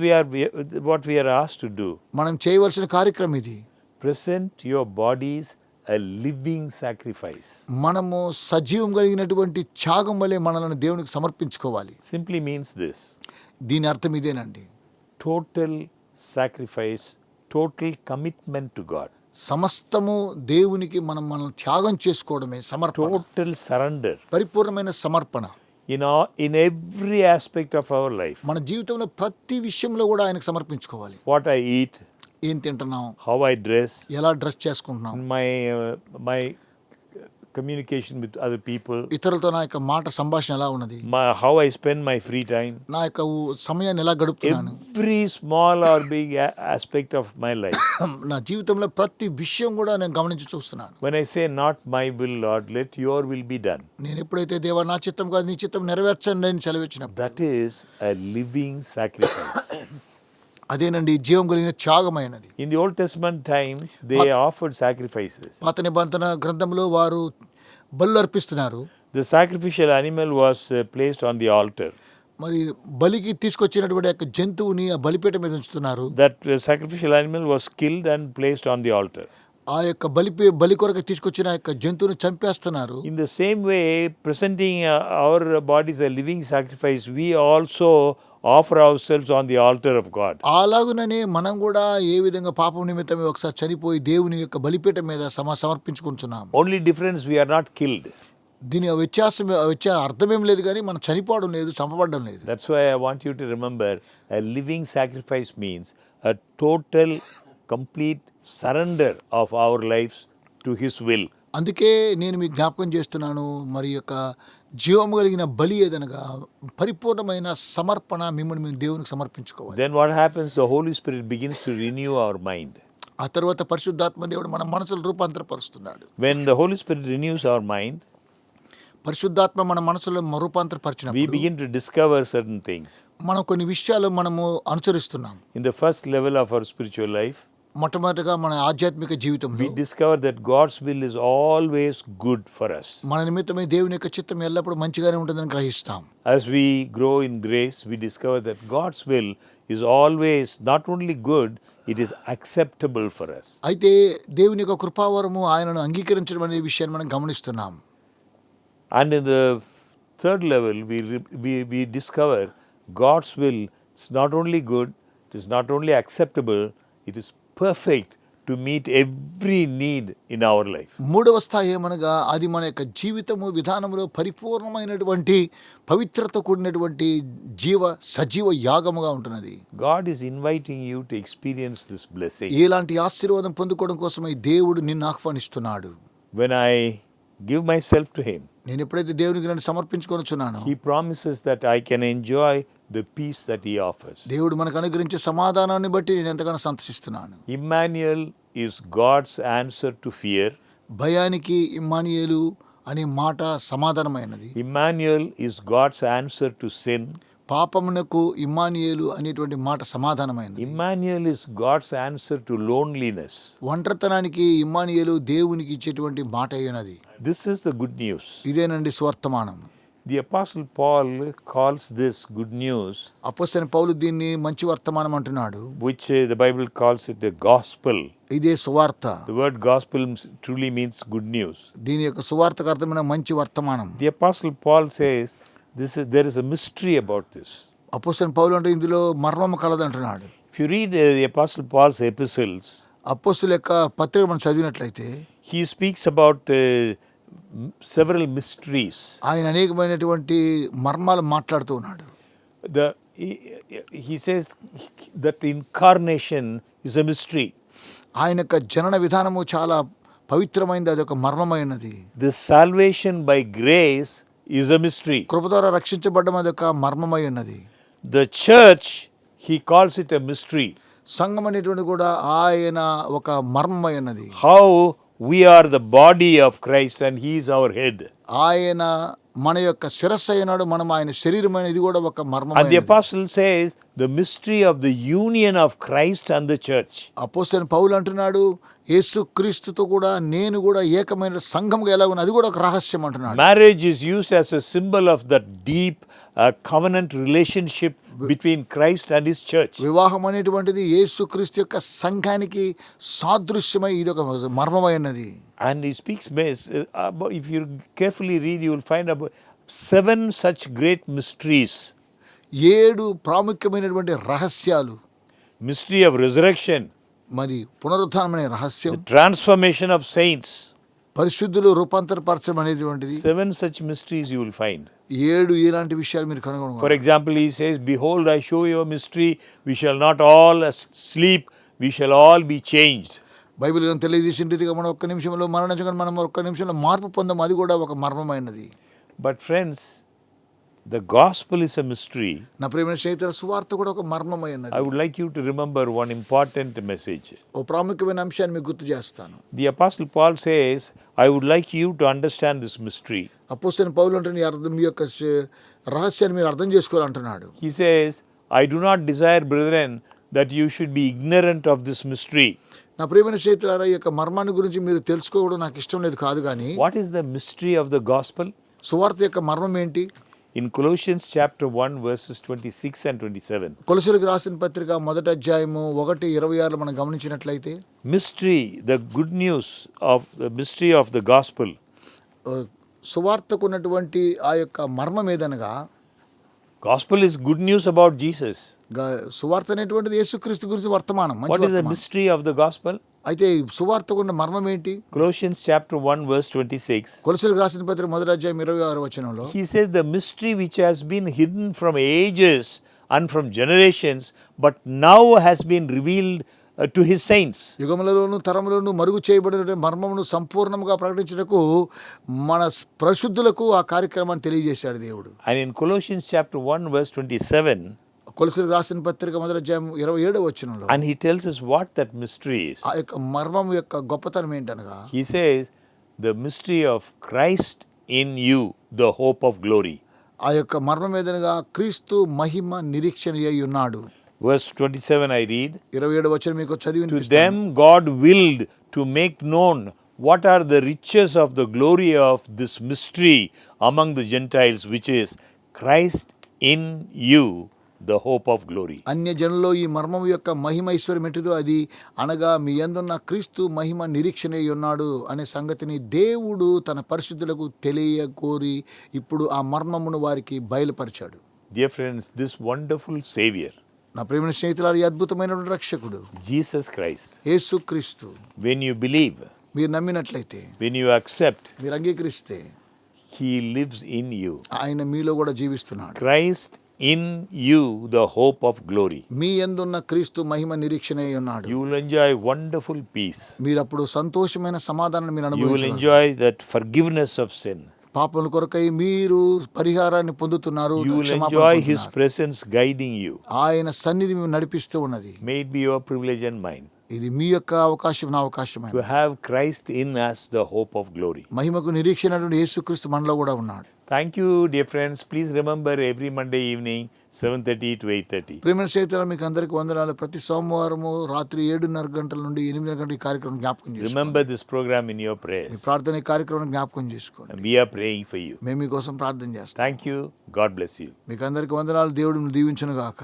what we are asked to do. మనం చేయవలసిన కార్యక్రమం ఇది. Present your bodies a living sacrifice. మనము సజీవం కలిగినటువంటి త్యాగం వలె మనల్ని దేవునికి సమర్పించుకోవాలి. Simply means this. దీని అర్థం ఇదేనండి. Total sacrifice, total commitment to God. సమస్తము దేవునికి మనల్ని త్యాగం చేసుకోవడమే సమర్పణ. Total surrender. పరిపూర్ణమైన సమర్పణ. In every aspect of our life. మన జీవితంలో ప్రతి విషయంలో కూడా ఆయనకు సమర్పించుకోవాలి. What I eat, ఏం తింటున్నాం, how I dress, ఎలా డ్రెస్ చేసుకుంటున్నాం, my communication with other people, ఇతరులతో నా యొక్క మాట సంభాషణ ఎలా ఉన్నది, how I spend my free time, నా యొక్క సమయాన్ని ఎలా గడుపుతున్నాను, every small or big aspect of my life. నా జీవితంలో ప్రతి విషయం కూడా నేను గమనించి చూస్తున్నాను. When I say not my will, Lord, let your will be done. నేను ఎప్పుడైతే దేవా నా చిత్తం కాదు నీ చిత్తం నెరవేర్చండి అని సెలవిచ్చినప్పుడు, that is a living sacrifice. అదేనండి జీవం కలిగిన త్యాగమైనది. In the Old Testament times, they offered sacrifices. పాత నిబంధన గ్రంథంలో వారు బలులు అర్పిస్తున్నారు. The sacrificial animal was placed on the altar. మరి బలికి తీసుకొచ్చినటువంటి యొక్క జంతువుని ఆ బలిపీఠం మీద ఉంచుతున్నారు. That sacrificial animal was killed and placed on the altar. ఆ యొక్క బలి కొరకు తీసుకొచ్చిన యొక్క జంతువుని చంపేస్తున్నారు. In the same way, presenting our bodies a living sacrifice, we also offer ourselves on the altar of God. అలాగుననే మనం కూడా ఏ విధంగా పాపం నిమిత్తమే ఒకసారి చనిపోయి దేవుని యొక్క బలిపీఠం మీద సమర్పించుకుంటున్నాం. Only difference, we are not killed. దీని అర్థమేం లేదు, కానీ మనం చనిపోవడం లేదు, చంపబడడం లేదు. That's why I want you to remember, a living sacrifice means a total, complete surrender of our lives to His will. అందుకే నేను మీకు జ్ఞాపకం చేస్తున్నాను, మరి యొక్క జీవము కలిగిన బలి ఏదనగా పరిపూర్ణమైన సమర్పణ, మిమ్మల్ని మేము దేవునికి సమర్పించుకోవాలి. Then what happens? The Holy Spirit begins to renew our mind. ఆ తర్వాత పరిశుద్ధాత్మ దేవుడు మన మనసును రూపాంతరపరుస్తున్నాడు. When the Holy Spirit renews our mind, పరిశుద్ధాత్మ మన మనసులో రూపాంతరపరిచినప్పుడు we begin to discover certain things. మనం కొన్ని విషయాలు మనము అనుసరిస్తున్నాం. In the first level of our spiritual life, మొట్టమొదటిగా మన ఆధ్యాత్మిక జీవితంలో we discover that God's will is always good for us. మన నిమిత్తమై దేవుని యొక్క చిత్తం ఎల్లప్పుడూ మంచిగానే ఉంటుందని గ్రహిస్తాం. As we grow in grace, we discover that God's will is always not only good, it is acceptable for us. అయితే దేవుని యొక్క కృపావరము ఆయనను అంగీకరించడం అనే విషయాన్ని మనం గమనిస్తున్నాం. And in the third level, we discover God's will is not only good, it is not only acceptable, it is perfect to meet every need in our life. మూడవ స్థాయి ఏమనగా అది మన యొక్క జీవితము విధానంలో పరిపూర్ణమైనటువంటి పవిత్రత కూడినటువంటి సజీవ యాగముగా ఉంటున్నది. God is inviting you to experience this blessing. ఇలాంటి ఆశీర్వాదం పొందుకోవడం కోసమై దేవుడు నిన్ను ఆహ్వానిస్తున్నాడు. When I give myself to Him, నేను ఎప్పుడైతే దేవునికి నన్ను సమర్పించుకొనుచున్నానో He promises that I can enjoy the peace that He offers. దేవుడు మనకు అనుగ్రహించే సమాధానాన్ని బట్టి నేను ఎంతగానో సంతసిస్తున్నాను. Emmanuel is God's answer to fear. భయానికి ఇమ్మానుయేలు అనే మాట సమాధానమైనది. Emmanuel is God's answer to sin. పాపమునకు ఇమ్మానుయేలు అనేటువంటి మాట సమాధానమైనది. Emmanuel is God's answer to loneliness. ఒంటరితనానికి Immanuel దేవునికి ఇచ్చేటువంటి మాట అయినది. This is the good news. ఇదేనండి స్వర్తమానం. The Apostle Paul calls this good news, అపోస్తలుడైన పౌలు దీన్ని మంచి వర్తమానం అంటున్నాడు, which the Bible calls it a gospel. ఇదే సువార్త. The word gospel truly means good news. దీని యొక్క సువార్తకు అర్థమైన మంచి వర్తమానం. The Apostle Paul says there is a mystery about this. అపోస్తలుడైన పౌలు అంటే ఇందులో మర్మము కలదు అంటున్నాడు. If you read the Apostle Paul's epistles, అపోస్తలుల యొక్క పత్రిక మనం చదివినట్లయితే he speaks about several mysteries. ఆయన అనేకమైనటువంటి మర్మాలు మాట్లాడుతూ ఉన్నాడు. He says that incarnation is a mystery. ఆయన యొక్క జనన విధానము చాలా పవిత్రమైనది, అది ఒక మర్మమైనది. The salvation by grace is a mystery. కృప ద్వారా రక్షించబడడం అది ఒక మర్మమై ఉన్నది. The church, he calls it a mystery. సంఘం అనేటువంటి కూడా ఆయన ఒక మర్మమై ఉన్నది. How we are the body of Christ and he is our head. ఆయన మన యొక్క శిరస్సు అయినాడు, మనం ఆయన శరీరమైన, ఇది కూడా ఒక And the మర్మమైనది. apostle says the mystery of the union of Christ and the church. అపోస్తలుడైన పౌలు అంటున్నాడు, యేసు క్రీస్తుతో కూడా నేను కూడా ఏకమైన సంఘంగా ఎలా ఉన్నా, అది కూడా ఒక రహస్యం అంటున్నాడు. Marriage is used as a symbol of that deep covenant relationship between Christ and his church. వివాహం అనేటువంటిది యేసు క్రీస్తు యొక్క సంఘానికి సాదృశ్యమై ఇది ఒక మర్మమైనది. And he speaks, if you carefully read, you will find about 7 such great mysteries. 7 ప్రాముఖ్యమైనటువంటి రహస్యాలు. Mystery of resurrection, మరి పునరుత్థానమనే రహస్యం, the transformation of saints. పరిశుద్ధులు రూపాంతరపరచడం అనేటువంటిది. 7 such mysteries you will find. 7 ఇలాంటి విషయాలు మీరు కనుగొనగలరు. For example, he says, behold, I show you a mystery, we shall not all sleep, we shall all be changed. Bible గ్రంథం తెలియజేసిన రీతిగా మనం ఒక్క నిమిషంలో మరణించగానే మనం ఒక్క నిమిషంలో మార్పు పొందాం, అది కూడా ఒక మర్మమైనది. But friends, the gospel is a mystery. నా ప్రియమైన స్నేహితుల, సువార్త కూడా ఒక మర్మమైనది. I would like you to remember one important message. ఓ ప్రాముఖ్యమైన అంశాన్ని మీకు గుర్తు చేస్తాను. The apostle Paul says, I would like you to understand this mystery. అపోస్తలుడైన పౌలు అంటే మీ యొక్క రహస్యాన్ని మీరు అర్థం చేసుకోవాలంటున్నాడు. He says, I do not desire, brethren, that you should be ignorant of this mystery. నా ప్రియమైన స్నేహితులారా, ఈ యొక్క మర్మాన్ని గురించి మీరు తెలుసుకోవడం నాకు ఇష్టం లేదు కాదు, కానీ What is the mystery of the gospel? సువార్త యొక్క మర్మం ఏంటి? In Colossians chapter 1 verses 26 and 27. కొలొస్సీయులకు రాసిన పత్రిక 1వ అధ్యాయము 1:26 మనం గమనించినట్లయితే, Mystery, the good news of the mystery of the gospel. సువార్తకు ఉన్నటువంటి ఆ యొక్క మర్మం ఏదనగా, Gospel is good news about Jesus. సువార్త అనేటువంటిది యేసుక్రీస్తు గురించి వర్తమానం, మంచి What is the వర్తమానం. mystery of the gospel? అయితే సువార్తకు ఉన్న మర్మం ఏంటి? Colossians chapter 1 verse 26. కొలొస్సీయులకు రాసిన పత్రిక 1వ అధ్యాయం 26వ వచనంలో, He says the mystery which has been hidden from ages and from generations, but now has been revealed to his saints. యుగములలోను తరములను మరుగు చేయబడిన మర్మమును సంపూర్ణంగా ప్రకటించుటకు మన పరిశుద్ధులకు ఆ కార్యక్రమాన్ని తెలియజేశాడు దేవుడు. And in Colossians chapter 1 verse 27, కొలొస్సీయులకు రాసిన పత్రిక 1వ అధ్యాయం 27వ వచనంలో, and he tells us what that mystery is. ఆ యొక్క మర్మం యొక్క గొప్పతనం ఏంటనగా, He says the mystery of Christ in you, the hope of glory. ఆ యొక్క మర్మం ఏదనగా క్రీస్తు మహిమ నిరీక్షణ అయి ఉన్నాడు. Verse 27 I read, 27వ వచనం మీకు చదివి to వినిపిస్తాను. them God willed to make known what are the riches of the glory of this mystery among the Gentiles, which is Christ in you, the hope of glory. అన్య జనుల్లో ఈ మర్మం యొక్క మహిమ ఐశ్వర్యం ఏంటిదో, అది అనగా మీ యందున్న క్రీస్తు మహిమ నిరీక్షణ అయి ఉన్నాడు అనే సంగతిని దేవుడు తన పరిశుద్ధులకు తెలియకోరి ఇప్పుడు ఆ మర్మమును వారికి బయలుపరిచాడు. Dear friends, this wonderful Savior, నా ప్రియమైన స్నేహితులారా, ఈ అద్భుతమైనటువంటి రక్షకుడు Jesus Christ, యేసుక్రీస్తు, when you believe, మీరు నమ్మినట్లయితే, when you accept, మీరు అంగీకరిస్తే, He lives in you. ఆయన మీలో కూడా జీవిస్తున్నాడు. Christ in you, the hope of glory. మీ యందున్న క్రీస్తు మహిమ నిరీక్షణ అయి ఉన్నాడు. You will enjoy wonderful peace. మీరు అప్పుడు సంతోషమైన సమాధానాన్ని మీరు You will అనుభవించగలరు. enjoy that forgiveness of sin. పాపముల కొరకై మీరు పరిహారాన్ని పొందుతున్నారు. You will క్షమాపణ enjoy His పొందుతున్నారు. presence guiding you. ఆయన సన్నిధి మేము నడిపిస్తూ ఉన్నది. May it be your privilege and mine ఇది మీ యొక్క అవకాశం, నా అవకాశం. to have Christ in us, the hope of glory. మహిమకు నిరీక్షణ యేసుక్రీస్తు మనలో కూడా ఉన్నాడు. Thank you, dear friends. Please remember every Monday evening 7:30 to 8:30. ప్రియమైన స్నేహితులారా, మీకు అందరికీ వందనాలు. ప్రతి సోమవారము రాత్రి 7:30 గంటల నుండి 8 గంటల ఈ కార్యక్రమం జ్ఞాపకం చేసుకోండి. Remember this program in your me prayers. ప్రార్థన ఈ కార్యక్రమం జ్ఞాపకం చేసుకోండి. And we are praying for you. మేము మీకోసం ప్రార్థన చేస్తాం. Thank you. God bless you. మీకు అందరికీ వందనాలు. దేవుడు దీవించును గాక.